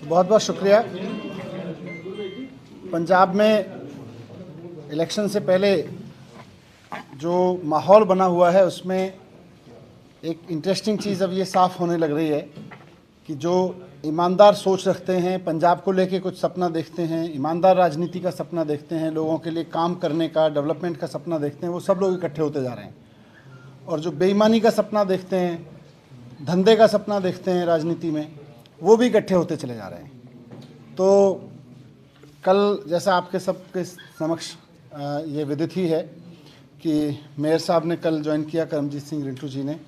बहुत बहुत शुक्रिया। पंजाब में इलेक्शन से पहले जो माहौल बना हुआ है उसमें एक इंटरेस्टिंग चीज़ अब ये साफ़ होने लग रही है कि जो ईमानदार सोच रखते हैं, पंजाब को लेके कुछ सपना देखते हैं, ईमानदार राजनीति का सपना देखते हैं, लोगों के लिए काम करने का, डेवलपमेंट का सपना देखते हैं, वो सब लोग इकट्ठे होते जा रहे हैं। और जो बेईमानी का सपना देखते हैं, धंधे का सपना देखते हैं राजनीति में, वो भी इकट्ठे होते चले जा रहे हैं। तो कल जैसा आपके सबके समक्ष ये विदित ही है कि मेयर साहब ने कल ज्वाइन किया, करमजीत सिंह रिंटू जी ने।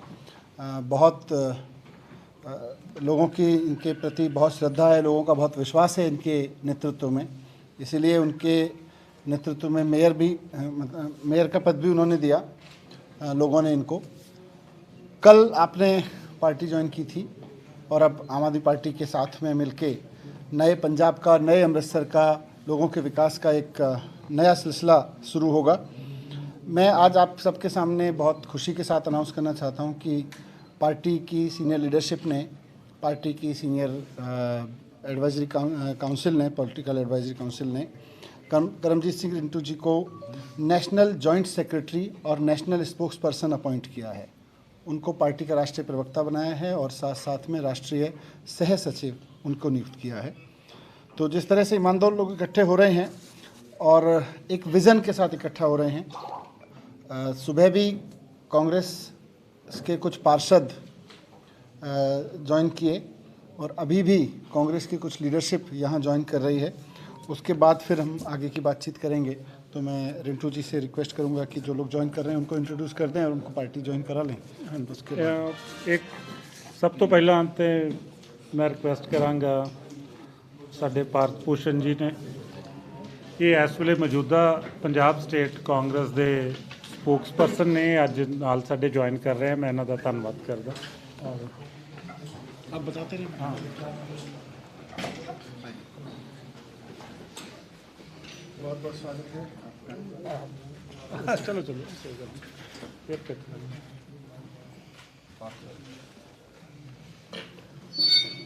बहुत लोगों की इनके प्रति बहुत श्रद्धा है, लोगों का बहुत विश्वास है इनके नेतृत्व में, इसीलिए उनके नेतृत्व में मेयर का पद भी उन्होंने दिया लोगों ने इनको। कल आपने पार्टी ज्वाइन की थी और अब आम आदमी पार्टी के साथ में मिलके नए पंजाब का, नए अमृतसर का, लोगों के विकास का एक नया सिलसिला शुरू होगा। मैं आज आप सबके सामने बहुत खुशी के साथ अनाउंस करना चाहता हूं कि पार्टी की सीनियर लीडरशिप ने, पार्टी की सीनियर एडवाइजरी काउंसिल ने, पॉलिटिकल एडवाइजरी काउंसिल ने करमजीत सिंह रिंटू जी को नेशनल जॉइंट सेक्रेटरी और नेशनल स्पोक्स पर्सन अपॉइंट किया है। उनको पार्टी का राष्ट्रीय प्रवक्ता बनाया है और साथ साथ में राष्ट्रीय सह सचिव उनको नियुक्त किया है। तो जिस तरह से ईमानदार लोग इकट्ठे हो रहे हैं और एक विज़न के साथ इकट्ठा हो रहे हैं, सुबह भी कांग्रेस के कुछ पार्षद ज्वाइन किए और अभी भी कांग्रेस की कुछ लीडरशिप यहाँ ज्वाइन कर रही है। उसके बाद फिर हम आगे की बातचीत करेंगे। तो मैं रिंटू जी से रिक्वेस्ट करूंगा कि जो लोग ज्वाइन कर रहे हैं उनको इंट्रोड्यूस कर दें और उनको पार्टी ज्वाइन करा लें। उसके एक सब तो पहला तो मैं रिक्वेस्ट करांगा साडे भारत भूषण जी ने, ये इस वेले मौजूदा पंजाब स्टेट कांग्रेस के स्पोक्स पर्सन ने, अज नाल साडे ज्वाइन कर रहे हैं। मैं इन्हां दा धन्नवाद करदा। और आप बताते रहिए। हाँ, बहुत बहुत स्वागत है। चलो चलो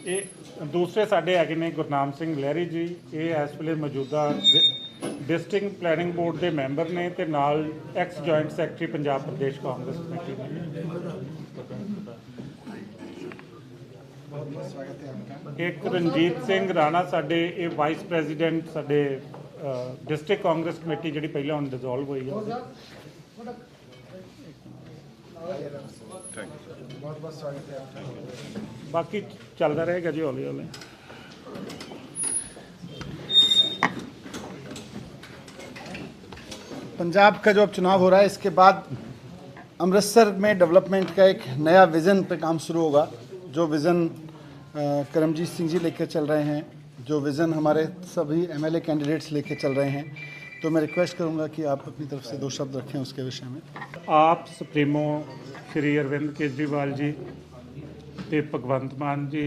ये दूसरे साडे हैगे ने गुरनाम सिंह लहरी जी, ये इस वेले मौजूदा डिस्ट्रिक्ट प्लैनिंग बोर्ड के मैंबर ने ते नाल एक्स जॉइंट सैकटरी पंजाब प्रदेश कांग्रेस कमेटी ने। एक रणजीत सिंह राणा साडे ये वाइस प्रेजिडेंट साडे डिस्ट्रिक्ट कांग्रेस कमेटी जी पहले हम डिजोल्व हुई है। बाकी चलता रहेगा जी हौली हौली। पंजाब का जो अब चुनाव हो रहा है, इसके बाद अमृतसर में डेवलपमेंट का एक नया विज़न पे काम शुरू होगा। जो विज़न करमजीत सिंह जी लेकर चल रहे हैं, जो विज़न हमारे सभी एमएलए कैंडिडेट्स लेके चल रहे हैं, तो मैं रिक्वेस्ट करूंगा कि आप अपनी तरफ से 2 शब्द रखें उसके विषय में। आप सुप्रीमो श्री अरविंद केजरीवाल जी ते भगवंत मान जी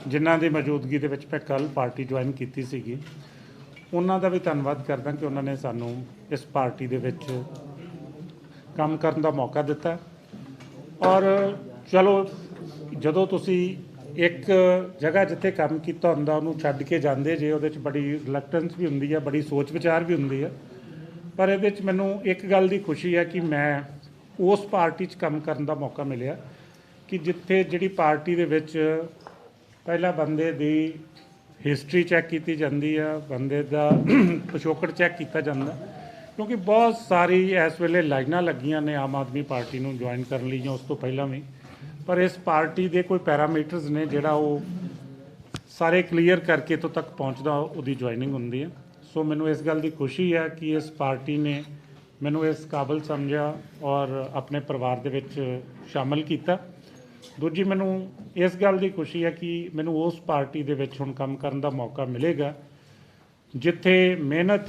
जिन्हां दी मौजूदगी दे विच मैं कल पार्टी ज्वाइन कीती सीगी, उन्हां दा भी धन्नवाद करदा कि उन्होंने सानू इस पार्टी दे विच काम करन दा मौका दिता। और चलो जदों तुसीं एक जगह जिथे काम किया होंदा उन्होंने छड्ड के जाते जे, उहदे च बड़ी रिलैक्टेंस भी होंदी है, बड़ी सोच विचार भी होंदी है। पर इहदे च मैनूं एक गल की खुशी है कि मैं उस पार्टी च काम करन दा मौका मिलिया कि जिथे जिहड़ी पार्टी दे विच पहला बंदे दी हिस्टरी चैक की जाती है, बंदे दा पिछोकड़ चैक किया जाता, क्योंकि बहुत सारी इस वेले लाइनां लगियां ने आम आदमी पार्टी नूं ज्वाइन करन लई, उस तो पहला भी। पर इस पार्टी के कोई पैरामीटर्स ने जिहड़ा वो सारे क्लीयर करके तो तक पहुँचदा उहदी ज्वाइनिंग होंदी है। सो मैनू इस गल की खुशी है कि इस पार्टी ने मैनू इस काबिल समझा और अपने परिवार दे विच शामिल किया। दूजी मैनू इस गल की खुशी है कि मैनू उस पार्टी दे विच हुण काम करन दा मौका मिलेगा जिथे मेहनत,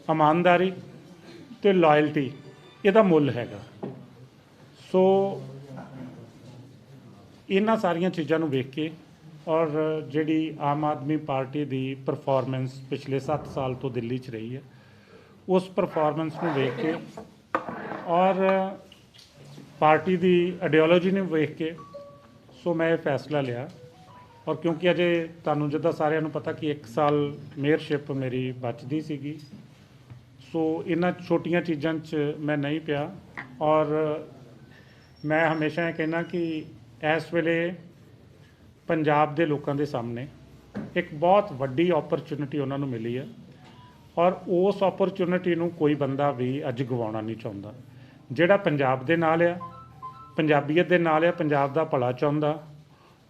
ईमानदारी ते लॉयल्टी इहदा मुल हैगा। सो इन्हां सारियां चीज़ों को वेख के और जिहड़ी आम आदमी पार्टी की परफॉर्मेंस पिछले 7 साल तो दिल्ली च रही है, उस परफॉर्मेंस को वेख के और पार्टी की आइडियोलॉजी ने वेख के सो मैं फैसला लिया ਔਰ ਕਿਉਂਕਿ ਅਜੇ ਤੁਹਾਨੂੰ ਜਿੱਦਾਂ ਸਾਰਿਆਂ ਨੂੰ ਪਤਾ ਕਿ 1 ਸਾਲ ਮੇਅਰਸ਼ਿਪ ਮੇਰੀ ਬਚਦੀ ਸੀਗੀ, ਸੋ ਇਹਨਾਂ ਛੋਟੀਆਂ ਚੀਜ਼ਾਂ 'ਚ ਮੈਂ ਨਹੀਂ ਪਿਆ। ਔਰ ਮੈਂ ਹਮੇਸ਼ਾ ਇਹ ਕਹਿੰਦਾ ਕਿ ਇਸ ਵੇਲੇ ਪੰਜਾਬ ਦੇ ਲੋਕਾਂ ਦੇ ਸਾਹਮਣੇ ਇੱਕ ਬਹੁਤ ਵੱਡੀ ਓਪਰਚੁਨਿਟੀ ਉਹਨਾਂ ਨੂੰ ਮਿਲੀ ਹੈ, ਔਰ ਉਸ ਓਪਰਚੁਨਿਟੀ ਨੂੰ ਕੋਈ ਬੰਦਾ ਵੀ ਅੱਜ ਗਵਾਉਣਾ ਨਹੀਂ ਚਾਹੁੰਦਾ। ਜਿਹੜਾ ਪੰਜਾਬ ਦੇ ਨਾਲ ਆ, ਪੰਜਾਬੀਅਤ ਦੇ ਨਾਲ ਆ, ਪੰਜਾਬ ਦਾ ਭਲਾ ਚਾਹੁੰਦਾ,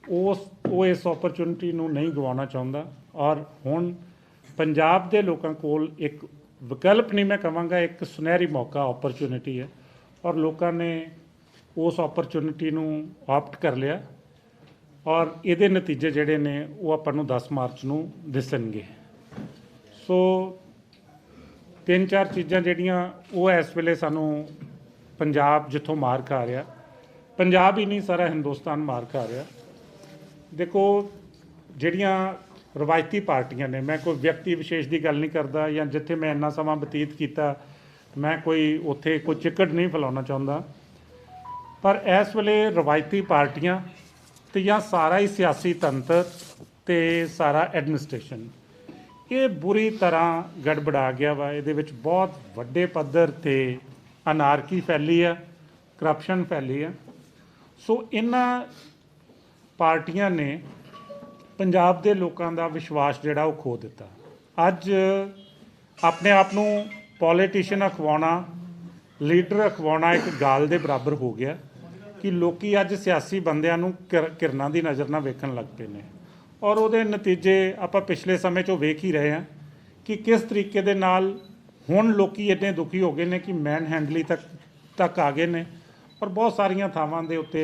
ਉਹ ਇਸ ਓਪਰਚੁਨਿਟੀ ਨੂੰ ਨਹੀਂ ਗਵਾਉਣਾ ਚਾਹੁੰਦਾ। ਔਰ ਹੁਣ ਪੰਜਾਬ ਦੇ ਲੋਕਾਂ ਕੋਲ ਇੱਕ ਵਿਕਲਪ ਨਹੀਂ, ਮੈਂ ਕਹਾਂਗਾ ਇੱਕ ਸੁਨਹਿਰੀ ਮੌਕਾ, ਓਪਰਚੁਨਿਟੀ ਹੈ, ਔਰ ਲੋਕਾਂ ਨੇ ਉਸ ਓਪਰਚੁਨਿਟੀ ਨੂੰ ਆਪਟ ਕਰ ਲਿਆ। ਔਰ ਇਹਦੇ ਨਤੀਜੇ ਜਿਹੜੇ ਨੇ ਉਹ ਆਪਾਂ ਨੂੰ 10 ਮਾਰਚ ਨੂੰ ਦਿਸਣਗੇ। ਸੋ 3-4 ਚੀਜ਼ਾਂ ਜਿਹੜੀਆਂ ਉਹ ਇਸ ਵੇਲੇ ਸਾਨੂੰ ਪੰਜਾਬ ਜਿੱਥੋਂ ਮਾਰ ਖਾ ਰਿਹਾ, ਪੰਜਾਬ ਹੀ ਨਹੀਂ ਸਾਰਾ ਹਿੰਦੁਸਤਾਨ ਮਾਰ ਖਾ ਰਿਹਾ। ਦੇਖੋ ਜਿਹੜੀਆਂ ਰਵਾਇਤੀ ਪਾਰਟੀਆਂ ਨੇ, ਮੈਂ ਕੋਈ ਵਿਅਕਤੀ ਵਿਸ਼ੇਸ਼ ਦੀ ਗੱਲ ਨਹੀਂ ਕਰਦਾ, ਜਾਂ ਜਿੱਥੇ ਮੈਂ ਇੰਨਾ ਸਮਾਂ ਬਤੀਤ ਕੀਤਾ ਮੈਂ ਕੋਈ ਉੱਥੇ ਕੋਈ ਚਿੱਕੜ ਨਹੀਂ ਫੈਲਾਉਣਾ ਚਾਹੁੰਦਾ, ਪਰ ਇਸ ਵੇਲੇ ਰਵਾਇਤੀ ਪਾਰਟੀਆਂ ਤੇ ਜਾਂ ਸਾਰਾ ਹੀ ਸਿਆਸੀ ਤੰਤਰ ਤੇ ਸਾਰਾ ਐਡਮਿਨਿਸਟ੍ਰੇਸ਼ਨ ਇਹ ਬੁਰੀ ਤਰ੍ਹਾਂ ਗੜਬੜਾ ਗਿਆ ਵਾ। ਇਹਦੇ ਵਿੱਚ ਬਹੁਤ ਵੱਡੇ ਪੱਧਰ ਤੇ ਅਨਾਰਕੀ ਫੈਲੀ ਆ, ਕਰਪਸ਼ਨ ਫੈਲੀ ਆ। ਸੋ ਇਹਨਾਂ ਪਾਰਟੀਆਂ ਨੇ ਪੰਜਾਬ ਦੇ ਲੋਕਾਂ ਦਾ ਵਿਸ਼ਵਾਸ ਜਿਹੜਾ ਉਹ ਖੋ ਦਿੱਤਾ। ਅੱਜ ਆਪਣੇ ਆਪ ਨੂੰ ਪੋਲੀਟੀਸ਼ੀਅਨ ਅਖਵਾਉਣਾ, ਲੀਡਰ ਅਖਵਾਉਣਾ ਇੱਕ ਗਾਲ ਦੇ ਬਰਾਬਰ ਹੋ ਗਿਆ ਕਿ ਲੋਕੀ ਅੱਜ ਸਿਆਸੀ ਬੰਦਿਆਂ ਨੂੰ ਕਿਰਨਾਂ ਦੀ ਨਜ਼ਰ ਨਾਲ ਵੇਖਣ ਲੱਗ ਪਏ ਨੇ। ਔਰ ਉਹਦੇ ਨਤੀਜੇ ਆਪਾਂ ਪਿਛਲੇ ਸਮੇਂ 'ਚੋਂ ਵੇਖ ਹੀ ਰਹੇ ਹਾਂ ਕਿ ਕਿਸ ਤਰੀਕੇ ਦੇ ਨਾਲ ਹੁਣ ਲੋਕੀ ਇੰਨੇ ਦੁਖੀ ਹੋ ਗਏ ਨੇ ਕਿ ਮੈਨ ਹੈਂਡਲੀ ਤੱਕ ਆ ਗਏ ਨੇ। ਔਰ ਬਹੁਤ ਸਾਰੀਆਂ ਥਾਵਾਂ ਦੇ ਉੱਤੇ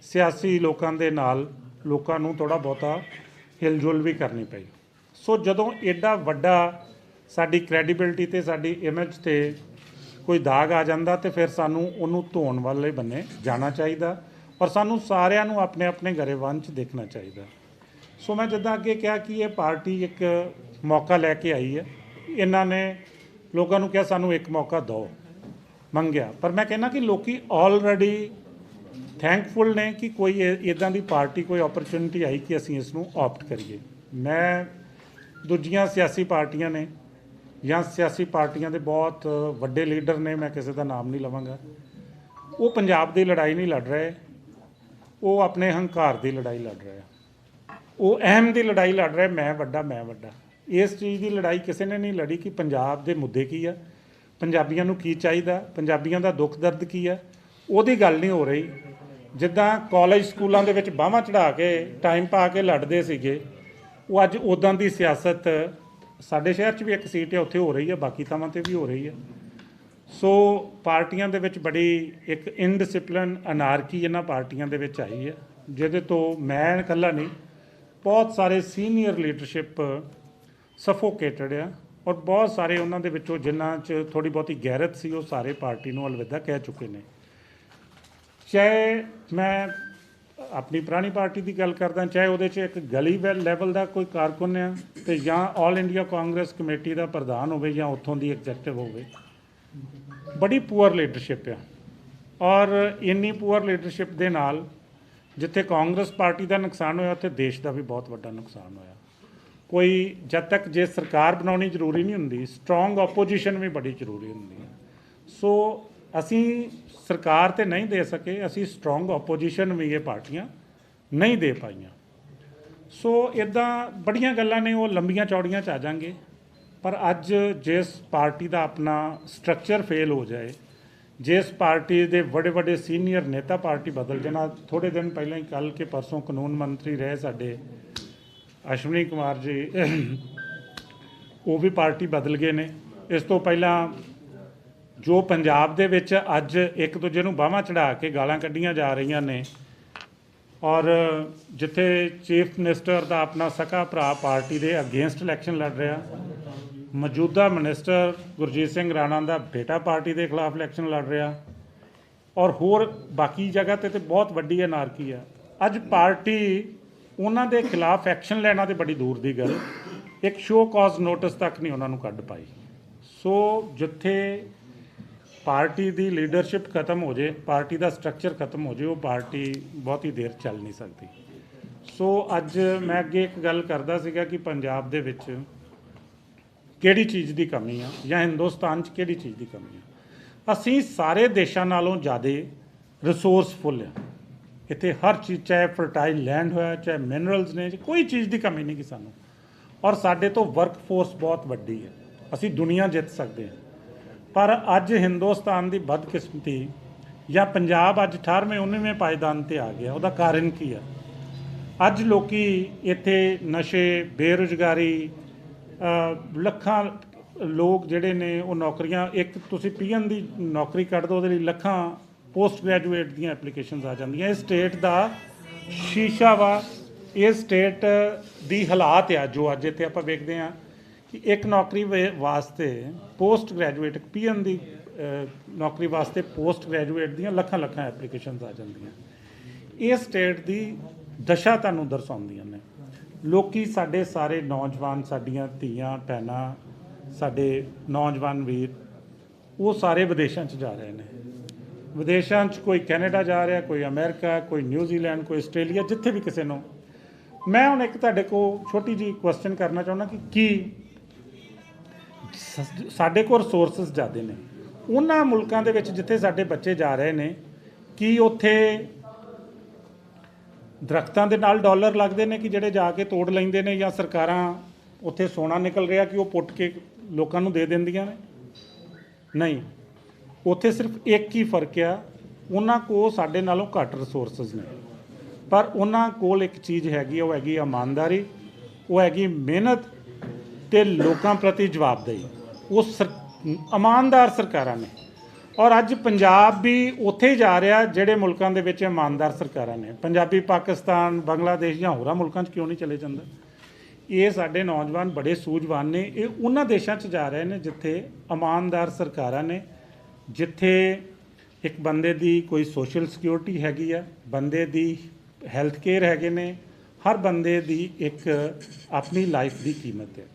ਸਿਆਸੀ ਲੋਕਾਂ ਦੇ ਨਾਲ ਲੋਕਾਂ ਨੂੰ ਥੋੜ੍ਹਾ ਬਹੁਤਾ ਹਿਲਜੁਲ ਵੀ ਕਰਨੀ ਪਈ। ਸੋ ਜਦੋਂ ਐਡਾ ਵੱਡਾ ਸਾਡੀ ਕ੍ਰੈਡੀਬਿਲਿਟੀ ਤੇ ਸਾਡੀ ਇਮੇਜ ਤੇ ਕੋਈ ਦਾਗ ਆ ਜਾਂਦਾ ਤੇ ਫਿਰ ਸਾਨੂੰ ਉਹਨੂੰ ਧੋਣ ਵਾਲੇ ਬੰਨੇ ਜਾਣਾ ਚਾਹੀਦਾ, ਔਰ ਸਾਨੂੰ ਸਾਰਿਆਂ ਨੂੰ ਆਪਣੇ ਆਪਣੇ ਗਰੇਵਾਨ 'ਚ ਦੇਖਣਾ ਚਾਹੀਦਾ। ਸੋ ਮੈਂ ਜਿੱਦਾਂ ਅੱਗੇ ਕਿਹਾ ਕਿ ਇਹ ਪਾਰਟੀ ਇੱਕ ਮੌਕਾ ਲੈ ਕੇ ਆਈ ਹੈ। ਇਹਨਾਂ ਨੇ ਲੋਕਾਂ ਨੂੰ ਕਿਹਾ ਸਾਨੂੰ ਇੱਕ ਮੌਕਾ ਦਿਓ, ਮੰਗਿਆ, ਪਰ ਮੈਂ ਕਹਿੰਦਾ ਕਿ ਲੋਕੀ ਆਲਰੇਡੀ ਥੈਂਕਫੁਲ ਨੇ ਕਿ ਕੋਈ ਇੱਦਾਂ ਦੀ ਪਾਰਟੀ, ਕੋਈ ਓਪਰਚੁਨਿਟੀ ਆਈ ਕਿ ਅਸੀਂ ਇਸ ਨੂੰ ਆਪਟ ਕਰੀਏ। ਮੈਂ ਦੂਜੀਆਂ ਸਿਆਸੀ ਪਾਰਟੀਆਂ ਨੇ ਜਾਂ ਸਿਆਸੀ ਪਾਰਟੀਆਂ ਦੇ ਬਹੁਤ ਵੱਡੇ ਲੀਡਰ ਨੇ, ਮੈਂ ਕਿਸੇ ਦਾ ਨਾਮ ਨਹੀਂ ਲਵਾਂਗਾ, ਉਹ ਪੰਜਾਬ ਦੀ ਲੜਾਈ ਨਹੀਂ ਲੜ ਰਹੇ, ਉਹ ਆਪਣੇ ਹੰਕਾਰ ਦੀ ਲੜਾਈ ਲੜ ਰਹੇ, ਉਹ ਅਹਿਮ ਦੀ ਲੜਾਈ ਲੜ ਰਹੇ, ਮੈਂ ਵੱਡਾ ਮੈਂ ਵੱਡਾ। ਇਸ ਚੀਜ਼ ਦੀ ਲੜਾਈ ਕਿਸੇ ਨੇ ਨਹੀਂ ਲੜੀ ਕਿ ਪੰਜਾਬ ਦੇ ਮੁੱਦੇ ਕੀ ਆ, ਪੰਜਾਬੀਆਂ ਨੂੰ ਕੀ ਚਾਹੀਦਾ, ਪੰਜਾਬੀਆਂ ਦਾ ਦੁੱਖ ਦਰਦ ਕੀ ਆ, ਉਹਦੀ ਗੱਲ ਨਹੀਂ ਹੋ ਰਹੀ। ਜਿੱਦਾਂ ਕਾਲਜ ਸਕੂਲਾਂ ਦੇ ਵਿੱਚ ਬਾਹਾਂ ਚੜ੍ਹਾ ਕੇ ਟਾਈਮ ਪਾ ਕੇ ਲੜਦੇ ਸੀਗੇ, ਉਹ ਅੱਜ ਉੱਦਾਂ ਦੀ ਸਿਆਸਤ ਸਾਡੇ ਸ਼ਹਿਰ 'ਚ ਵੀ ਇੱਕ ਸੀਟ ਹੈ ਉੱਥੇ ਹੋ ਰਹੀ ਹੈ, ਬਾਕੀ ਥਾਵਾਂ 'ਤੇ ਵੀ ਹੋ ਰਹੀ ਹੈ। ਸੋ ਪਾਰਟੀਆਂ ਦੇ ਵਿੱਚ ਬੜੀ ਇੱਕ ਇਨਡਿਸਿਪਲਿਨ, ਅਨਾਰਕੀ ਇਹਨਾਂ ਪਾਰਟੀਆਂ ਦੇ ਵਿੱਚ ਆਈ ਹੈ, ਜਿਹਦੇ ਤੋਂ ਮੈਂ ਇਕੱਲਾ ਨਹੀਂ, ਬਹੁਤ ਸਾਰੇ ਸੀਨੀਅਰ ਲੀਡਰਸ਼ਿਪ ਸਫੋਕੇਟਡ ਆ। ਔਰ ਬਹੁਤ ਸਾਰੇ ਉਹਨਾਂ ਦੇ ਵਿੱਚੋਂ ਜਿਨ੍ਹਾਂ 'ਚ ਥੋੜ੍ਹੀ ਬਹੁਤੀ ਗੈਰਤ ਸੀ, ਉਹ ਸਾਰੇ ਪਾਰਟੀ ਨੂੰ ਅਲਵਿਦਾ ਕਹਿ ਚੁੱਕੇ ਨੇ। ਚਾਹੇ ਮੈਂ ਆਪਣੀ ਪੁਰਾਣੀ ਪਾਰਟੀ ਦੀ ਗੱਲ ਕਰਦਾ, ਚਾਹੇ ਉਹਦੇ 'ਚ ਇੱਕ ਗਲੀ ਲੈਵਲ ਦਾ ਕੋਈ ਕਾਰਕੁਨ ਆ ਤੇ ਜਾਂ ਆਲ ਇੰਡੀਆ ਕਾਂਗਰਸ ਕਮੇਟੀ ਦਾ ਪ੍ਰਧਾਨ ਹੋਵੇ ਜਾਂ ਉੱਥੋਂ ਦੀ ਐਗਜ਼ੈਕਟਿਵ ਹੋਵੇ, ਬੜੀ ਪੂਅਰ ਲੀਡਰਸ਼ਿਪ ਆ। ਔਰ ਇੰਨੀ ਪੂਅਰ ਲੀਡਰਸ਼ਿਪ ਦੇ ਨਾਲ ਜਿੱਥੇ ਕਾਂਗਰਸ ਪਾਰਟੀ ਦਾ ਨੁਕਸਾਨ ਹੋਇਆ, ਉੱਥੇ ਦੇਸ਼ ਦਾ ਵੀ ਬਹੁਤ ਵੱਡਾ ਨੁਕਸਾਨ ਹੋਇਆ। ਕੋਈ ਜਦ ਤੱਕ ਜੇ ਸਰਕਾਰ ਬਣਾਉਣੀ ਜ਼ਰੂਰੀ ਨਹੀਂ ਹੁੰਦੀ, ਸਟਰੋਂਗ ਆਪੋਜੀਸ਼ਨ ਵੀ ਬੜੀ ਜ਼ਰੂਰੀ ਹੁੰਦੀ ਹੈ। ਸੋ ਅਸੀਂ ਸਰਕਾਰ ਤੇ ਨਹੀਂ ਦੇ ਸਕੇ, ਅਸੀਂ ਸਟਰੋਂਗ ਆਪੋਜੀਸ਼ਨ ਵੀ ਇਹ ਪਾਰਟੀਆਂ ਨਹੀਂ ਦੇ ਪਾਈਆਂ। ਸੋ ਇੱਦਾਂ ਬੜੀਆਂ ਗੱਲਾਂ ਨੇ, ਉਹ ਲੰਬੀਆਂ ਚੌੜੀਆਂ 'ਚ ਆ ਜਾਵਾਂਗੇ। ਪਰ ਅੱਜ ਜਿਸ ਪਾਰਟੀ ਦਾ ਆਪਣਾ ਸਟਰਕਚਰ ਫੇਲ ਹੋ ਜਾਏ, ਜਿਸ ਪਾਰਟੀ ਦੇ ਵੱਡੇ ਵੱਡੇ ਸੀਨੀਅਰ ਨੇਤਾ ਪਾਰਟੀ ਬਦਲ ਜਾਣਾ, ਥੋੜ੍ਹੇ ਦਿਨ ਪਹਿਲਾਂ ਹੀ ਕੱਲ੍ਹ ਕੇ ਪਰਸੋਂ ਕਾਨੂੰਨ ਮੰਤਰੀ ਰਹੇ ਸਾਡੇ ਅਸ਼ਵਨੀ ਕੁਮਾਰ ਜੀ, ਉਹ ਵੀ ਪਾਰਟੀ ਬਦਲ ਗਏ ਨੇ। ਇਸ ਤੋਂ ਪਹਿਲਾਂ ਜੋ ਪੰਜਾਬ ਦੇ ਵਿੱਚ ਅੱਜ ਇੱਕ ਦੂਜੇ ਨੂੰ ਬਾਹਾਂ ਚੜ੍ਹਾ ਕੇ ਗਾਲਾਂ ਕੱਢੀਆਂ ਜਾ ਰਹੀਆਂ ਨੇ, ਔਰ ਜਿੱਥੇ ਚੀਫ ਮਿਨਿਸਟਰ ਦਾ ਆਪਣਾ ਸਕਾ ਭਰਾ ਪਾਰਟੀ ਦੇ ਅਗੇਂਸਟ ਇਲੈਕਸ਼ਨ ਲੜ ਰਿਹਾ, ਮੌਜੂਦਾ ਮਿਨਿਸਟਰ ਗੁਰਜੀਤ ਸਿੰਘ ਰਾਣਾ ਦਾ ਬੇਟਾ ਪਾਰਟੀ ਦੇ ਖਿਲਾਫ ਇਲੈਕਸ਼ਨ ਲੜ ਰਿਹਾ, ਔਰ ਹੋਰ ਬਾਕੀ ਜਗ੍ਹਾ 'ਤੇ ਬਹੁਤ ਵੱਡੀ ਅਨਾਰਕੀ ਆ। ਅੱਜ ਪਾਰਟੀ ਉਹਨਾਂ ਦੇ ਖਿਲਾਫ ਐਕਸ਼ਨ ਲੈਣਾ ਤੇ ਬੜੀ ਦੂਰ ਦੀ ਗੱਲ, ਇੱਕ ਸ਼ੋ ਕਾਜ਼ ਨੋਟਿਸ ਤੱਕ ਨਹੀਂ ਉਹਨਾਂ ਨੂੰ ਕੱਢ ਪਾਈ। ਸੋ ਜਿੱਥੇ ਪਾਰਟੀ ਦੀ ਲੀਡਰਸ਼ਿਪ ਖਤਮ ਹੋ ਜੇ, ਪਾਰਟੀ ਦਾ ਸਟਰਕਚਰ ਖਤਮ ਹੋ ਜੇ, ਉਹ ਪਾਰਟੀ ਬਹੁਤੀ ਦੇਰ ਚੱਲ ਨਹੀਂ ਸਕਦੀ। ਸੋ ਅੱਜ ਮੈਂ ਅੱਗੇ ਇੱਕ ਗੱਲ ਕਰਦਾ ਸੀਗਾ ਕਿ ਪੰਜਾਬ ਦੇ ਵਿੱਚ ਕਿਹੜੀ ਚੀਜ਼ ਦੀ ਕਮੀ ਆ ਜਾਂ ਹਿੰਦੁਸਤਾਨ 'ਚ ਕਿਹੜੀ ਚੀਜ਼ ਦੀ ਕਮੀ ਆ। ਅਸੀਂ ਸਾਰੇ ਦੇਸ਼ਾਂ ਨਾਲੋਂ ਜ਼ਿਆਦਾ ਰਿਸੋਰਸਫੁੱਲ ਆ। ਇੱਥੇ ਹਰ ਚੀਜ਼, ਚਾਹੇ ਫਰਟਾਈਲ ਲੈਂਡ ਹੋਇਆ, ਚਾਹੇ ਮਿਨਰਲਸ ਨੇ, ਕੋਈ ਚੀਜ਼ ਦੀ ਕਮੀ ਨਹੀਂ ਕਿ ਸਾਨੂੰ। ਔਰ ਸਾਡੇ ਤੋਂ ਵਰਕ ਫੋਰਸ ਬਹੁਤ ਵੱਡੀ ਹੈ, ਅਸੀਂ ਦੁਨੀਆ ਜਿੱਤ ਸਕਦੇ ਹਾਂ। ਪਰ ਅੱਜ ਹਿੰਦੁਸਤਾਨ ਦੀ ਬਦਕਿਸਮਤੀ ਜਾਂ ਪੰਜਾਬ ਅੱਜ 18ਵੇਂ 19ਵੇਂ ਪਾਏਦਾਨ 'ਤੇ ਆ ਗਿਆ। ਉਹਦਾ ਕਾਰਨ ਕੀ ਆ? ਅੱਜ ਲੋਕੀ ਇੱਥੇ ਨਸ਼ੇ, ਬੇਰੁਜ਼ਗਾਰੀ, ਲੱਖਾਂ ਲੋਕ ਜਿਹੜੇ ਨੇ ਉਹ ਨੌਕਰੀਆਂ, ਇੱਕ ਤੁਸੀਂ ਪੀਐਨ ਦੀ ਨੌਕਰੀ ਕੱਢ ਦਿਓ ਉਹਦੇ ਲਈ ਲੱਖਾਂ ਪੋਸਟ ਗ੍ਰੈਜੂਏਟ ਦੀਆਂ ਐਪਲੀਕੇਸ਼ਨਸ ਆ ਜਾਂਦੀਆਂ। ਇਹ ਸਟੇਟ ਦਾ ਸ਼ੀਸ਼ਾ ਵਾ, ਇਹ ਸਟੇਟ ਦੀ ਹਾਲਾਤ ਆ ਜੋ ਅੱਜ ਇੱਥੇ ਆਪਾਂ ਵੇਖਦੇ ਹਾਂ ਕਿ ਇੱਕ ਨੌਕਰੀ ਵਾਸਤੇ ਪੋਸਟ ਗ੍ਰੈਜੂਏਟ, ਪੀਐਨ ਦੀ ਨੌਕਰੀ ਵਾਸਤੇ ਪੋਸਟ ਗ੍ਰੈਜੂਏਟ ਦੀਆਂ ਲੱਖਾਂ ਲੱਖਾਂ ਐਪਲੀਕੇਸ਼ਨਸ ਆ ਜਾਂਦੀਆਂ। ਇਹ ਸਟੇਟ ਦੀ ਦਸ਼ਾ ਤੁਹਾਨੂੰ ਦਰਸਾਉਂਦੀਆਂ ਨੇ। ਲੋਕੀ ਸਾਡੇ ਸਾਰੇ ਨੌਜਵਾਨ, ਸਾਡੀਆਂ ਧੀਆਂ ਭੈਣਾਂ, ਸਾਡੇ ਨੌਜਵਾਨ ਵੀਰ, ਉਹ ਸਾਰੇ ਵਿਦੇਸ਼ਾਂ 'ਚ ਜਾ ਰਹੇ ਨੇ। ਵਿਦੇਸ਼ਾਂ 'ਚ ਕੋਈ ਕੈਨੇਡਾ ਜਾ ਰਿਹਾ, ਕੋਈ ਅਮਰੀਕਾ, ਕੋਈ ਨਿਊਜ਼ੀਲੈਂਡ, ਕੋਈ ਆਸਟ੍ਰੇਲੀਆ, ਜਿੱਥੇ ਵੀ ਕਿਸੇ ਨੂੰ। ਮੈਂ ਹੁਣ ਇੱਕ ਤੁਹਾਡੇ ਕੋਲ ਛੋਟੀ ਜਿਹੀ ਕੁਐਸਚਨ ਕਰਨਾ ਚਾਹੁੰਦਾ ਕਿ ਕੀ ਸਾਡੇ ਕੋਲ ਰਿਸੋਰਸਿਸ ਜ਼ਿਆਦਾ ਨੇ ਉਹਨਾਂ ਮੁਲਕਾਂ ਦੇ ਵਿੱਚ ਜਿੱਥੇ ਸਾਡੇ ਬੱਚੇ ਜਾ ਰਹੇ ਨੇ, ਕੀ ਉੱਥੇ ਦਰਖਤਾਂ ਦੇ ਨਾਲ ਡਾਲਰ ਲੱਗਦੇ ਨੇ ਕਿ ਜਿਹੜੇ ਜਾ ਕੇ ਤੋੜ ਲੈਂਦੇ ਨੇ, ਜਾਂ ਸਰਕਾਰਾਂ ਉੱਥੇ ਸੋਨਾ ਨਿਕਲ ਰਿਹਾ ਕਿ ਉਹ ਪੁੱਟ ਕੇ ਲੋਕਾਂ ਨੂੰ ਦੇ ਦਿੰਦੀਆਂ ਨੇ? ਨਹੀਂ, ਉੱਥੇ ਸਿਰਫ ਇੱਕ ਹੀ ਫਰਕ ਆ, ਉਹਨਾਂ ਕੋਲ ਸਾਡੇ ਨਾਲੋਂ ਘੱਟ ਰਿਸੋਰਸਿਸ ਨੇ, ਪਰ ਉਹਨਾਂ ਕੋਲ ਇੱਕ ਚੀਜ਼ ਹੈਗੀ, ਉਹ ਹੈਗੀ ਇਮਾਨਦਾਰੀ, ਉਹ ਹੈਗੀ ਮਿਹਨਤ ਤੇ ਲੋਕਾਂ ਪ੍ਰਤੀ ਜਵਾਬਦੇਹੀ। ਉਹ ਇਮਾਨਦਾਰ ਸਰਕਾਰਾਂ ਨੇ। ਔਰ ਅੱਜ ਪੰਜਾਬ ਵੀ ਉੱਥੇ ਹੀ ਜਾ ਰਿਹਾ ਜਿਹੜੇ ਮੁਲਕਾਂ ਦੇ ਵਿੱਚ ਇਮਾਨਦਾਰ ਸਰਕਾਰਾਂ ਨੇ। ਪੰਜਾਬੀ ਪਾਕਿਸਤਾਨ, ਬੰਗਲਾਦੇਸ਼ ਜਾਂ ਹੋਰਾਂ ਮੁਲਕਾਂ 'ਚ ਕਿਉਂ ਨਹੀਂ ਚਲੇ ਜਾਂਦਾ? ਇਹ ਸਾਡੇ ਨੌਜਵਾਨ ਬੜੇ ਸੂਝਵਾਨ ਨੇ। ਇਹ ਉਹਨਾਂ ਦੇਸ਼ਾਂ 'ਚ ਜਾ ਰਹੇ ਨੇ ਜਿੱਥੇ ਇਮਾਨਦਾਰ ਸਰਕਾਰਾਂ ਨੇ, ਜਿੱਥੇ ਇੱਕ ਬੰਦੇ ਦੀ ਕੋਈ ਸੋਸ਼ਲ ਸਿਕਿਉਰਿਟੀ ਹੈਗੀ ਆ, ਬੰਦੇ ਦੀ ਹੈਲਥ ਕੇਅਰ ਹੈਗੇ ਨੇ, ਹਰ ਬੰਦੇ ਦੀ ਇੱਕ ਆਪਣੀ ਲਾਈਫ ਦੀ ਕੀਮਤ ਹੈ।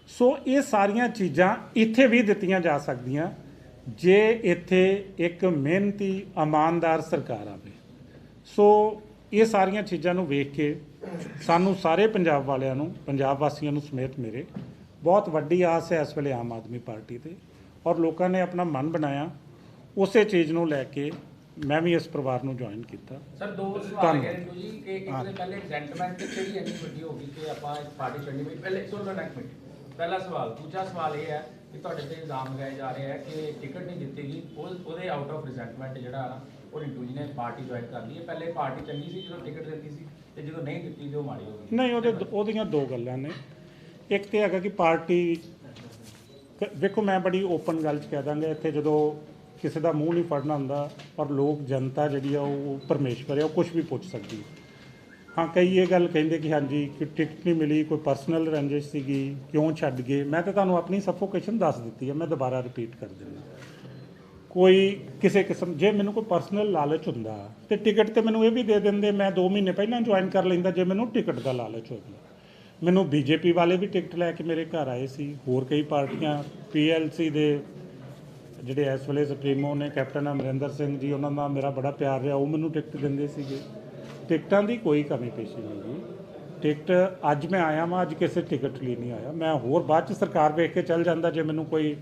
ਸੋ ਇਹ ਸਾਰੀਆਂ ਚੀਜ਼ਾਂ ਇੱਥੇ ਵੀ ਦਿੱਤੀਆਂ ਜਾ ਸਕਦੀਆਂ ਜੇ ਇੱਥੇ ਇੱਕ ਮਿਹਨਤੀ ਇਮਾਨਦਾਰ ਸਰਕਾਰ ਆਵੇ। ਸੋ ਇਹ ਸਾਰੀਆਂ ਚੀਜ਼ਾਂ ਨੂੰ ਵੇਖ ਕੇ ਸਾਨੂੰ ਸਾਰੇ ਪੰਜਾਬ ਵਾਲਿਆਂ ਨੂੰ, ਪੰਜਾਬ ਵਾਸੀਆਂ ਨੂੰ ਸਮੇਤ ਮੇਰੇ, ਬਹੁਤ ਵੱਡੀ ਆਸ ਹੈ ਇਸ ਵੇਲੇ ਆਮ ਆਦਮੀ ਪਾਰਟੀ 'ਤੇ। ਔਰ ਲੋਕਾਂ ਨੇ ਆਪਣਾ ਮਨ ਬਣਾਇਆ, ਉਸੇ ਚੀਜ਼ ਨੂੰ ਲੈ ਕੇ ਮੈਂ ਵੀ ਇਸ ਪਰਿਵਾਰ ਨੂੰ ਜੁਆਇਨ ਕੀਤਾ। ਸਰ ਦੋ ਸਵਾਲ ਹੈ ਜੀ ਕਿ ਇੱਕ ਦੇ ਪਹਿਲੇ ਰਿਜ਼ੈਂਟਮੈਂਟ ਕਿਹੜੀ ਇੰਨੀ ਵੱਡੀ ਹੋ ਗਈ ਕਿ ਆਪਾਂ ਪਾਰਟੀ ਛੱਡਣੀ ਪਈ। ਪਹਿਲੇ ਸੁਣੋ ਨਾ ਇੱਕ ਮਿੰਟ, ਪਹਿਲਾ ਸਵਾਲ। ਦੂਜਾ ਸਵਾਲ ਇਹ ਹੈ ਕਿ ਤੁਹਾਡੇ ਤੇ ਇਲਜ਼ਾਮ ਲਗਾਏ ਜਾ ਰਹੇ ਹੈ ਕਿ ਟਿਕਟ ਨਹੀਂ ਦਿੱਤੀ ਗਈ, ਉਹਦੇ ਆਊਟ ਆਫ ਰਿਜ਼ੈਂਟਮੈਂਟ ਜਿਹੜਾ ਨਾ ਉਹ ਰਿੰਟੂ ਜੀ ਨੇ ਪਾਰਟੀ ਜੁਆਇਨ ਕਰ ਲਈ ਹੈ। ਪਹਿਲੇ ਪਾਰਟੀ ਚੰਗੀ ਸੀ ਜਦੋਂ ਟਿਕਟ ਦਿੱਤੀ ਸੀ, ਤੇ ਜਦੋਂ ਨਹੀਂ ਦਿੱਤੀ ਜੋ ਮਾੜੀ ਹੋ ਗਈ। ਨਹੀਂ, ਉਹਦੀਆਂ ਦੋ ਗੱਲਾਂ ਨੇ। ਇੱਕ ਤੇ ਹੈਗਾ ਕਿ ਪਾਰਟੀ, ਵੇਖੋ ਮੈਂ ਬੜੀ ਓਪਨ ਗੱਲ 'ਚ ਕਹਿ ਦਾਂਗਾ, ਇੱਥੇ ਜਦੋਂ ਕਿਸੇ ਦਾ ਮੂੰਹ ਨਹੀਂ ਫੜਨਾ ਹੁੰਦਾ, ਔਰ ਲੋਕ ਜਨਤਾ ਜਿਹੜੀ ਆ ਉਹ ਪਰਮੇਸ਼ਵਰ ਆ, ਉਹ ਕੁਝ ਵੀ ਪੁੱਛ ਸਕਦੀ ਹੈ। ਹਾਂ, ਕਈ ਇਹ ਗੱਲ ਕਹਿੰਦੇ ਕਿ ਹਾਂਜੀ ਕਿ ਟਿਕਟ ਨਹੀਂ ਮਿਲੀ, ਕੋਈ ਪਰਸਨਲ ਰੰਜਿਸ਼ ਸੀਗੀ, ਕਿਉਂ ਛੱਡ ਗਏ। ਮੈਂ ਤਾਂ ਤੁਹਾਨੂੰ ਆਪਣੀ ਸਫੋਕੇਸ਼ਨ ਦੱਸ ਦਿੱਤੀ ਹੈ, ਮੈਂ ਦੁਬਾਰਾ ਰਿਪੀਟ ਕਰ ਦਿੰਦਾ। ਕੋਈ ਕਿਸੇ ਕਿਸਮ, ਜੇ ਮੈਨੂੰ ਕੋਈ ਪਰਸਨਲ ਲਾਲਚ ਹੁੰਦਾ ਤੇ ਟਿਕਟ ਤੇ ਮੈਨੂੰ ਇਹ ਵੀ ਦੇ ਦਿੰਦੇ, ਮੈਂ 2 ਮਹੀਨੇ ਪਹਿਲਾਂ ਜੁਆਇਨ ਕਰ ਲੈਂਦਾ। ਜੇ ਮੈਨੂੰ ਟਿਕਟ ਦਾ ਲਾਲਚ ਹੋ ਗਿਆ, ਮੈਨੂੰ ਬੀਜੇਪੀ ਵਾਲੇ ਵੀ ਟਿਕਟ ਲੈ ਕੇ ਮੇਰੇ ਘਰ ਆਏ ਸੀ, ਹੋਰ ਕਈ ਪਾਰਟੀਆਂ, PLC ਦੇ ਜਿਹੜੇ ਇਸ ਵੇਲੇ ਸੁਪਰੀਮੋ ਨੇ ਕੈਪਟਨ ਅਮਰਿੰਦਰ ਸਿੰਘ ਜੀ, ਉਹਨਾਂ ਦਾ ਮੇਰਾ ਬੜਾ ਪਿਆਰ ਰਿਹਾ, ਉਹ ਮੈਨੂੰ ਟਿਕਟ ਦਿੰਦੇ ਸੀਗੇ। ਟਿਕਟਾਂ ਦੀ ਕੋਈ ਕਮੀ ਪੇਸ਼ੀ ਨਹੀਂ ਜੀ। ਟਿਕਟ ਅੱਜ ਮੈਂ ਆਇਆ ਵਾਂ, ਅੱਜ ਕਿਸੇ ਟਿਕਟ ਲਈ ਨਹੀਂ ਆਇਆ। ਮੈਂ ਹੋਰ ਬਾਅਦ 'ਚ ਸਰਕਾਰ ਵੇਖ ਕੇ ਚੱਲ ਜਾਂਦਾ, ਜੇ ਮੈਨੂੰ ਕੋਈ,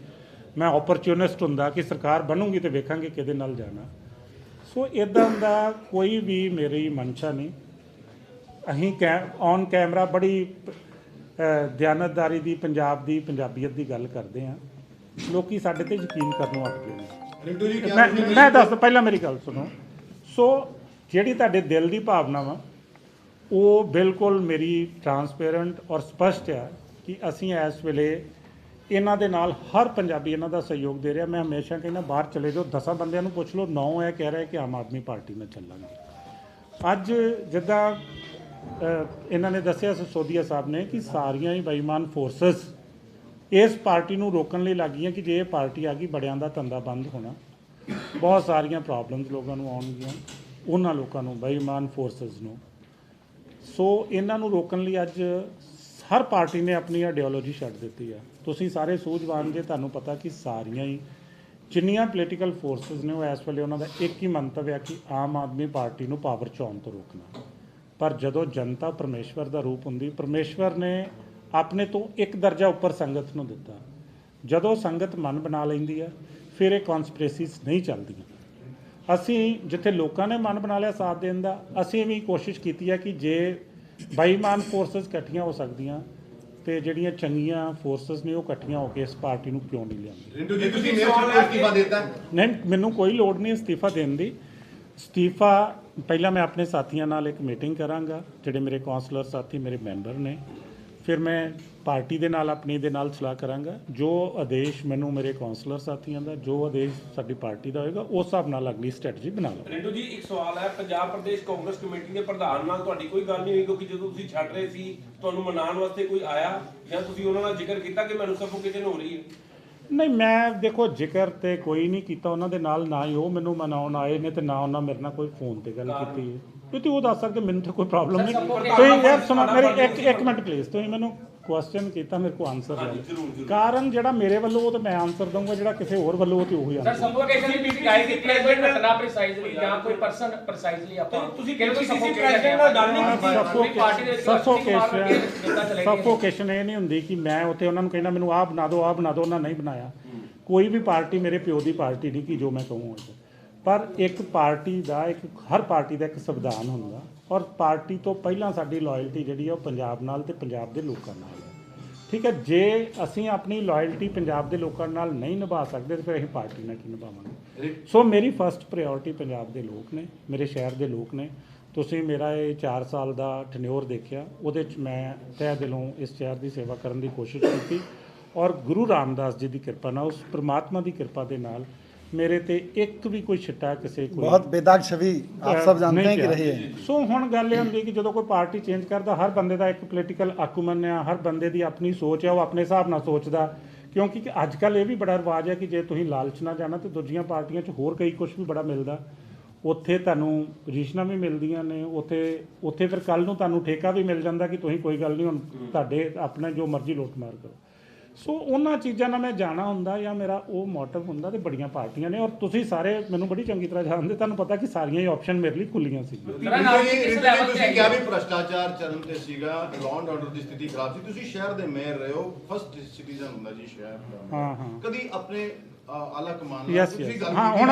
ਮੈਂ ਓਪਰਚੁਨਿਸਟ ਹੁੰਦਾ ਕਿ ਸਰਕਾਰ ਬਣੂਗੀ ਤੇ ਵੇਖਾਂਗੇ ਕਿਹਦੇ ਨਾਲ ਜਾਣਾ। ਸੋ ਇੱਦਾਂ ਦਾ ਕੋਈ ਵੀ ਮੇਰੀ ਮਨਸ਼ਾ ਨਹੀਂ। ਅਸੀਂ ਔਨ ਕੈਮਰਾ ਬੜੀ ਦਿਆਨਤਦਾਰੀ ਦੀ, ਪੰਜਾਬ ਦੀ, ਪੰਜਾਬੀਅਤ ਦੀ ਗੱਲ ਕਰਦੇ ਹਾਂ। ਲੋਕੀ ਸਾਡੇ ਤੇ ਯਕੀਨ ਕਰਨੋਂ ਹਟ ਗਏ ਨੇ। ਮੈਂ ਦੱਸ, ਪਹਿਲਾਂ ਮੇਰੀ ਗੱਲ ਸੁਣੋ। ਸੋ ਜਿਹੜੀ ਤੁਹਾਡੇ ਦਿਲ ਦੀ ਭਾਵਨਾ ਵਾ ਉਹ ਬਿਲਕੁਲ ਮੇਰੀ ਟਰਾਂਸਪੇਰੈਂਟ ਔਰ ਸਪਸ਼ਟ ਆ ਕਿ ਅਸੀਂ ਇਸ ਵੇਲੇ ਇਹਨਾਂ ਦੇ ਨਾਲ, ਹਰ ਪੰਜਾਬੀ ਇਹਨਾਂ ਦਾ ਸਹਿਯੋਗ ਦੇ ਰਿਹਾ। ਮੈਂ ਹਮੇਸ਼ਾ ਕਹਿੰਦਾ ਬਾਹਰ ਚਲੇ ਜਾਓ, 10 ਬੰਦਿਆਂ ਨੂੰ ਪੁੱਛ ਲਓ, 9 ਇਹ ਕਹਿ ਰਿਹਾ ਕਿ ਆਮ ਆਦਮੀ ਪਾਰਟੀ ਨਾਲ ਚੱਲਾਂਗੇ। ਅੱਜ ਜਿੱਦਾਂ ਇਹਨਾਂ ਨੇ ਦੱਸਿਆ ਸਿਸੋਦੀਆ ਸਾਹਿਬ ਨੇ ਕਿ ਸਾਰੀਆਂ ਹੀ ਬੇਈਮਾਨ ਫੋਰਸਸ ਇਸ ਪਾਰਟੀ ਨੂੰ ਰੋਕਣ ਲਈ ਲੱਗ ਗਈਆਂ ਕਿ ਜੇ ਇਹ ਪਾਰਟੀ ਆ ਗਈ ਬੜਿਆਂ ਦਾ ਧੰਦਾ ਬੰਦ ਹੋਣਾ, ਬਹੁਤ ਸਾਰੀਆਂ ਪ੍ਰੋਬਲਮਸ ਲੋਕਾਂ ਨੂੰ ਆਉਣਗੀਆਂ, ਉਹਨਾਂ ਲੋਕਾਂ ਨੂੰ, ਬੇਈਮਾਨ ਫੋਰਸਸ ਨੂੰ। ਸੋ ਇਹਨਾਂ ਨੂੰ ਰੋਕਣ ਲਈ ਅੱਜ ਹਰ ਪਾਰਟੀ ਨੇ ਆਪਣੀ ਆਈਡੀਓਲੋਜੀ ਛੱਡ ਦਿੱਤੀ ਆ। ਤੁਸੀਂ ਸਾਰੇ ਸੂਝਵਾਨ ਜੇ, ਤੁਹਾਨੂੰ ਪਤਾ ਕਿ ਸਾਰੀਆਂ ਹੀ ਜਿੰਨੀਆਂ ਪੋਲੀਟੀਕਲ ਫੋਰਸਸ ਨੇ ਉਹ ਇਸ ਵੇਲੇ ਉਹਨਾਂ ਦਾ ਇੱਕ ਹੀ ਮੰਤਵ ਹੈ ਕਿ ਆਮ ਆਦਮੀ ਪਾਰਟੀ ਨੂੰ ਪਾਵਰ 'ਚ ਆਉਣ ਤੋਂ ਰੋਕਣਾ। ਪਰ ਜਦੋਂ ਜਨਤਾ ਪਰਮੇਸ਼ਵਰ ਦਾ ਰੂਪ ਹੁੰਦੀ, ਪਰਮੇਸ਼ਵਰ ਨੇ ਆਪਣੇ ਤੋਂ ਇੱਕ ਦਰਜਾ ਉੱਪਰ ਸੰਗਤ ਨੂੰ ਦਿੱਤਾ। ਜਦੋਂ ਸੰਗਤ ਮਨ ਬਣਾ ਲੈਂਦੀ ਆ ਫਿਰ ਇਹ ਕੌਨਸਪੀਰੇਸੀਜ਼ ਨਹੀਂ ਚੱਲਦੀਆਂ। ਅਸੀਂ ਜਿੱਥੇ ਲੋਕਾਂ ਨੇ ਮਨ ਬਣਾ ਲਿਆ ਸਾਥ ਦੇਣ ਦਾ, ਅਸੀਂ ਵੀ ਕੋਸ਼ਿਸ਼ ਕੀਤੀ ਹੈ ਕਿ ਜੇ ਬੇਈਮਾਨ ਫੋਰਸਸ ਇਕੱਠੀਆਂ ਹੋ ਸਕਦੀਆਂ ਤੇ ਜਿਹੜੀਆਂ ਚੰਗੀਆਂ ਫੋਰਸਸ ਨੇ ਉਹ ਇਕੱਠੀਆਂ ਹੋ ਕੇ ਇਸ ਪਾਰਟੀ ਨੂੰ ਕਿਉਂ ਨਹੀਂ ਲਿਆਉਂਦੀਆਂ। ਰਿੰਟੂ ਜੀ ਤੁਸੀਂ ਮੇਅਰ ਸਾਹਿਬ ਨੂੰ ਅਸਤੀਫਾ ਦਿੱਤਾ? ਨਹੀਂ, ਮੈਨੂੰ ਕੋਈ ਲੋੜ ਨਹੀਂ ਅਸਤੀਫਾ ਦੇਣ ਦੀ। ਅਸਤੀਫਾ ਪਹਿਲਾਂ ਮੈਂ ਆਪਣੇ ਸਾਥੀਆਂ ਨਾਲ ਇੱਕ ਮੀਟਿੰਗ ਕਰਾਂਗਾ, ਜਿਹੜੇ ਮੇਰੇ ਕੌਂਸਲਰ ਸਾਥੀ ਮੇਰੇ ਮੈਂਬਰ ਨੇ, ਫਿਰ ਮੈਂ ਪਾਰਟੀ ਦੇ ਨਾਲ ਆਪਣੀ ਦੇ ਨਾਲ ਸਲਾਹ ਕਰਾਂਗਾ। ਜੋ ਆਦੇਸ਼ ਮੈਨੂੰ ਮੇਰੇ ਕੌਂਸਲਰ ਸਾਥੀਆਂ ਦਾ, ਜੋ ਆਦੇਸ਼ ਸਾਡੀ ਪਾਰਟੀ ਦਾ ਹੋਏਗਾ, ਉਸ ਹਿਸਾਬ ਨਾਲ ਅਗਲੀ ਸਟ੍ਰੈਟਜੀ ਬਣਾ ਲਵਾਂਗੇ। ਰਿੰਟੂ ਜੀ ਇੱਕ ਸਵਾਲ ਹੈ, ਪੰਜਾਬ ਪ੍ਰਦੇਸ਼ ਕਾਂਗਰਸ ਕਮੇਟੀ ਦੇ ਪ੍ਰਧਾਨ ਨਾਲ ਤੁਹਾਡੀ ਕੋਈ ਗੱਲ ਨਹੀਂ ਹੋਈ ਕਿਉਂਕਿ ਜਦੋਂ ਤੁਸੀਂ ਛੱਡ ਰਹੇ ਸੀ ਤੁਹਾਨੂੰ ਮਨਾਉਣ ਵਾਸਤੇ ਕੋਈ ਆਇਆ ਜਾਂ ਤੁਸੀਂ ਉਹਨਾਂ ਨਾਲ ਜ਼ਿਕਰ ਕੀਤਾ ਕਿ ਮੈਨੂੰ ਸਫੋਕੇਸ਼ਨ ਹੋ ਰਹੀ ਹੈ? ਨਹੀਂ, ਮੈਂ ਦੇਖੋ ਜ਼ਿਕਰ ਤੇ ਕੋਈ ਨਹੀਂ ਕੀਤਾ ਉਹਨਾਂ ਦੇ ਨਾਲ, ਨਾ ਹੀ ਉਹ ਮੈਨੂੰ ਮਨਾਉਣ ਆਏ ਨੇ ਤੇ ਨਾ ਉਹਨਾਂ ਮੇਰੇ ਨਾਲ ਕੋਈ ਫੋਨ ਤੇ ਗੱਲ ਕੀਤੀ ਹੈ। ਕਿਉਂਕਿ ਉਹ ਦੱਸ ਸਕਦੇ, ਮੈਨੂੰ ਤਾਂ ਕੋਈ ਪ੍ਰੋਬਲਮ ਨਹੀਂ। ਤੁਸੀਂ ਯਾਰ ਸੁਣੋ ਮੇਰੀ ਇੱਕ ਮਿੰਟ ਪਲੀਜ਼, ਤੁਸੀਂ ਮੈਨੂੰ ਕੁਐਸਚਨ ਕੀਤਾ, ਮੇਰੇ ਕੋਲ ਆਨਸਰ ਲੈ। ਕਾਰਨ ਜਿਹੜਾ ਮੇਰੇ ਵੱਲੋਂ ਉਹ ਤਾਂ ਮੈਂ ਆਨਸਰ ਦਊਂਗਾ, ਜਿਹੜਾ ਕਿਸੇ ਹੋਰ ਵੱਲੋਂ ਉਹ ਤੇ ਉਹੀ ਸਰ ਆਨਸਰ। ਸਫੋਕੇਸ਼ਨ ਦੀ ਗਾਈਡ ਕੀਤੀ ਹੈ ਕੋਈ ਘਟਨਾ ਪ੍ਰੀਸਾਈਜ਼ਲੀ ਜਾਂ ਕੋਈ ਪਰਸਨ ਪ੍ਰੀਸਾਈਜ਼ਲੀ ਆਪਾਂ ਤੁਸੀਂ ਕਿਹੜੇ ਪ੍ਰੈਜ਼ੀਡੈਂਟ ਨਾਲ ਗੱਲ ਨਹੀਂ ਕੀਤੀ? ਸਫੋਕੇਸ਼ਨ ਇਹ ਨਹੀਂ ਹੁੰਦੀ ਕਿ ਮੈਂ ਉੱਥੇ ਉਹਨਾਂ ਨੂੰ ਕਹਿਣਾ ਮੈਨੂੰ ਆਹ ਬਣਾ ਦਿਓ ਉਹਨਾਂ ਨਹੀਂ ਬਣਾਇਆ। ਕੋਈ ਵੀ ਪਾਰਟੀ ਮੇਰੇ ਪਿਓ ਦੀ ਪਾਰਟੀ ਨਹੀਂ ਕਿ ਜੋ ਮੈਂ ਕਹੂੰ। ਪਰ ਇੱਕ ਪਾਰਟੀ ਦਾ ਹਰ ਪਾਰਟੀ ਦਾ ਇੱਕ ਸੰਵਿਧਾਨ ਹੁੰਦਾ, ਔਰ ਪਾਰਟੀ ਤੋਂ ਪਹਿਲਾਂ ਸਾਡੀ ਲਾਇਲਟੀ ਜਿਹੜੀ ਆ ਉਹ ਪੰਜਾਬ ਨਾਲ ਤੇ ਪੰਜਾਬ ਦੇ ਲੋਕਾਂ ਨਾਲ ਹੈ। ਠੀਕ ਹੈ, ਜੇ ਅਸੀਂ ਆਪਣੀ ਲਾਇਲਟੀ ਪੰਜਾਬ ਦੇ ਲੋਕਾਂ ਨਾਲ ਨਹੀਂ ਨਿਭਾ ਸਕਦੇ ਤਾਂ ਫਿਰ ਅਸੀਂ ਪਾਰਟੀ ਨਾਲ ਕੀ ਨਿਭਾਵਾਂਗੇ। ਸੋ ਮੇਰੀ ਫਸਟ ਪ੍ਰਾਇੋਰਟੀ ਪੰਜਾਬ ਦੇ ਲੋਕ ਨੇ, ਮੇਰੇ ਸ਼ਹਿਰ ਦੇ ਲੋਕ ਨੇ। ਤੁਸੀਂ ਮੇਰਾ ਇਹ 4 ਸਾਲ ਦਾ ਟੈਨਿਓਰ ਦੇਖਿਆ, ਉਹਦੇ 'ਚ ਮੈਂ ਤਹਿ ਦਿਲੋਂ ਇਸ ਸ਼ਹਿਰ ਦੀ ਸੇਵਾ ਕਰਨ ਦੀ ਕੋਸ਼ਿਸ਼ ਕੀਤੀ, ਔਰ ਗੁਰੂ ਰਾਮਦਾਸ ਜੀ ਦੀ ਕਿਰਪਾ ਨਾਲ, ਉਸ परमात्मा ਦੀ ਕਿਰਪਾ ਦੇ ਨਾਲ मेरे ते एक भी कोई छिट्टा किसी कोई बहुत बेदाग छवि आप सब जानते हैं कि रही है। सो हुण गल ये हुंदी कि जो कोई पार्टी चेंज करता, हर बंदे का एक पोलीटिकल आकूमन है, हर बंदे की अपनी सोच है, वो अपने हिसाब नाल सोचदा। क्योंकि अजकल ये भी बड़ा रिवाज है कि जे तुसीं लालच ना जाना तो दूजियां पार्टियां च होर कई कुछ भी बड़ा मिलदा, उत्थे तुहानूं पोजीशनां भी मिलदियां ने, उत्थे फिर कल नूं तुहानूं ठेका भी मिल जांदा कि तुसीं कोई गल नहीं हुण तुहाडे अपने जो मर्जी लुੱਟ मार करो। सो उन्होंने चीज़ों ਨਾਲ मैं जाना होंदा या मेरा वो मोटिव होंदा ते बड़ियां पार्टियां ने, और तुसीं सारे मैनूं बड़ी चंगी तरह जानदे, तुहानूं पता कि सारियां ही ऑप्शन मेरे लिए खुल्लियां सी। ਤੁਸੀਂ ਕਿਹਾ ਵੀ ਭ੍ਰਸ਼ਟਾਚਾਰ ਚਰਨ ਤੇ ਸੀਗਾ, ਲਾਅ ਐਂਡ ਆਰਡਰ ਦੀ ਸਥਿਤੀ ਖਰਾਬ ਸੀ। ਤੁਸੀਂ ਸ਼ਹਿਰ ਦੇ ਮੇਅਰ ਰਹੇ ਹੋ, ਫਸਟ ਸਿਟੀਜ਼ਨ ਹੁੰਦਾ ਜੀ ਸ਼ਹਿਰ ਦਾ। ਹਾਂ ਕਦੀ ਆਪਣੇ ਆਲਾ ਕਮਾਨ ਯੈਸ ਹਾਂ, ਹੁਣ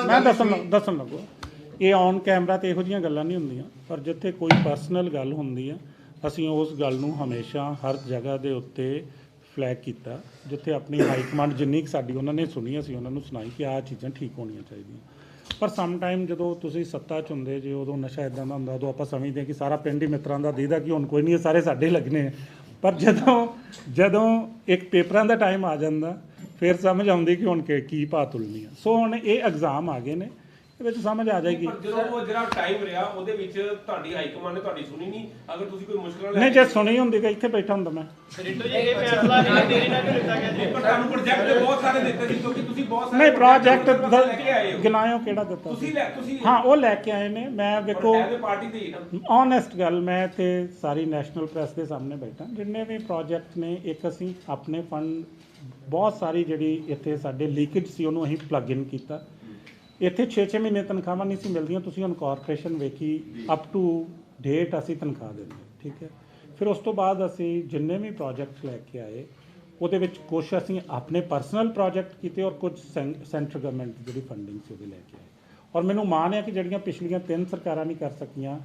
ਮੈਂ ਦੱਸਣ ਲੱਗੋ, ਇਹ ਔਨ ਕੈਮਰਾ ਤੇ ਇਹੋ ਜਿਹੀਆਂ ਗੱਲਾਂ ਨਹੀਂ ਹੁੰਦੀਆਂ, ਪਰ ਜਿੱਥੇ ਕੋਈ ਪਰਸਨਲ ਗੱਲ ਹੁੰਦੀ ਆ ਅਸੀਂ ਉਸ ਗੱਲ ਨੂੰ ਹਮੇਸ਼ਾ ਹਰ ਜਗ੍ਹਾ ਦੇ ਉੱਤੇ ਫਲੈਗ ਕੀਤਾ। ਜਿੱਥੇ ਆਪਣੀ ਹਾਈ ਕਮਾਂਡ ਜਿੰਨੀ ਕੁ ਸਾਡੀ ਉਹਨਾਂ ਨੇ ਸੁਣੀ, ਅਸੀਂ ਉਹਨਾਂ ਨੂੰ ਸੁਣਾਈ ਕਿ ਆਹ ਚੀਜ਼ਾਂ ਠੀਕ ਹੋਣੀਆਂ ਚਾਹੀਦੀਆਂ। ਪਰ ਸਮ ਟਾਈਮ ਜਦੋਂ ਤੁਸੀਂ ਸੱਤਾ 'ਚ ਹੁੰਦੇ ਜੇ, ਉਦੋਂ ਨਸ਼ਾ ਇਦਾਂ ਦਾ ਹੁੰਦਾ, ਉਦੋਂ ਆਪਾਂ ਸਮਝਦੇ ਹਾਂ ਕਿ ਸਾਰਾ ਪਿੰਡ ਹੀ ਮਿੱਤਰਾਂ ਦਾ ਦੀਦਾ, ਕਿ ਹੁਣ ਕੋਈ ਨਹੀਂ, ਸਾਰੇ ਸਾਡੇ ਲੱਗਣੇ। ਪਰ ਜਦੋਂ ਇੱਕ ਪੇਪਰਾਂ ਦਾ ਟਾਈਮ ਆ ਜਾਂਦਾ ਫਿਰ ਸਮਝ ਆਉਂਦੀ ਕਿ ਹੁਣ ਕੀ ਭਾਅ ਤੁਲਣੀ ਆ। ਸੋ ਹੁਣ ਇਹ ਐਗਜ਼ਾਮ ਆ ਗਏ ਨੇ, ਵਿੱਚ ਸਮਝ ਆ ਜਾਏਗੀ। ਜਦੋਂ ਉਹ ਜਿਹੜਾ ਟਾਈਮ ਰਿਹਾ ਉਹਦੇ ਵਿੱਚ ਤੁਹਾਡੀ ਹਾਈ ਕਮਾਂਡ ਨੇ ਤੁਹਾਡੀ ਸੁਣੀ ਨਹੀਂ? ਅਗਰ ਤੁਸੀਂ ਕੋਈ ਮੁਸ਼ਕਲ ਨਹੀਂ, ਜੇ ਸੁਣੀ ਹੁੰਦੀ ਤਾਂ ਇੱਥੇ ਬੈਠਾ ਹੁੰਦਾ ਮੈਂ। ਰਿੰਟੂ ਜੀ ਇਹ ਫੈਸਲਾ ਨਹੀਂ ਦੇਰੀ ਨਾਲ ਕੀਤਾ ਗਿਆ ਜੀ, ਪਰ ਤੁਹਾਨੂੰ ਪ੍ਰੋਜੈਕਟ ਬਹੁਤ ਸਾਰੇ ਦਿੱਤੇ ਸੀ ਕਿਉਂਕਿ ਤੁਸੀਂ ਬਹੁਤ ਸਾਰੇ ਨਹੀਂ, ਪ੍ਰੋਜੈਕਟ ਲੈ ਕੇ ਆਏ ਹੋ। ਗਿਣਾਇਓ ਕਿਹੜਾ ਦਿੱਤਾ ਤੁਸੀਂ ਹਾਂ, ਉਹ ਲੈ ਕੇ ਆਏ ਨੇ। ਮੈਂ ਵੇਖੋ ਪਾਰਟੀ ਦੀ ਓਨੈਸਟ ਗੱਲ, ਮੈਂ ਇੱਥੇ ਸਾਰੀ ਨੈਸ਼ਨਲ ਪ੍ਰੈਸ ਦੇ ਸਾਹਮਣੇ ਬੈਠਾ, ਜਿੰਨੇ ਵੀ ਪ੍ਰੋਜੈਕਟ ਨੇ ਇੱਕ ਅਸੀਂ ਆਪਣੇ ਫੰਡ, ਬਹੁਤ ਸਾਰੀ ਜਿਹੜੀ ਇੱਥੇ ਸਾਡੇ ਲੀਕੇਜ ਸੀ ਉਹਨੂੰ ਅਸੀਂ ਪਲੱਗ ਇਨ ਕੀਤਾ। ਇੱਥੇ 6-6 ਮਹੀਨੇ ਤਨਖਾਹਾਂ ਨਹੀਂ ਸੀ ਮਿਲਦੀਆਂ, ਤੁਸੀਂ ਹੁਣ ਕਾਰਪੋਰੇਸ਼ਨ ਵੇਖੀ ਅਪ ਟੂ ਡੇਟ ਅਸੀਂ ਤਨਖਾਹ ਦਿੰਦੇ, ਠੀਕ ਹੈ। ਫਿਰ ਉਸ ਤੋਂ ਬਾਅਦ ਅਸੀਂ ਜਿੰਨੇ ਵੀ ਪ੍ਰੋਜੈਕਟ ਲੈ ਕੇ ਆਏ ਉਹਦੇ ਵਿੱਚ ਕੁਝ ਅਸੀਂ ਆਪਣੇ ਪਰਸਨਲ ਪ੍ਰੋਜੈਕਟ ਕੀਤੇ, ਔਰ ਕੁਝ ਸੈਂਟਰ ਗਵਰਨਮੈਂਟ ਦੀ ਜਿਹੜੀ ਫੰਡਿੰਗ ਸੀ ਉਹਦੇ ਲੈ ਕੇ ਆਏ। ਔਰ ਮੈਨੂੰ ਮਾਣ ਹੈ ਕਿ ਜਿਹੜੀਆਂ ਪਿਛਲੀਆਂ 3 ਸਰਕਾਰਾਂ ਨਹੀਂ ਕਰ ਸਕੀਆਂ,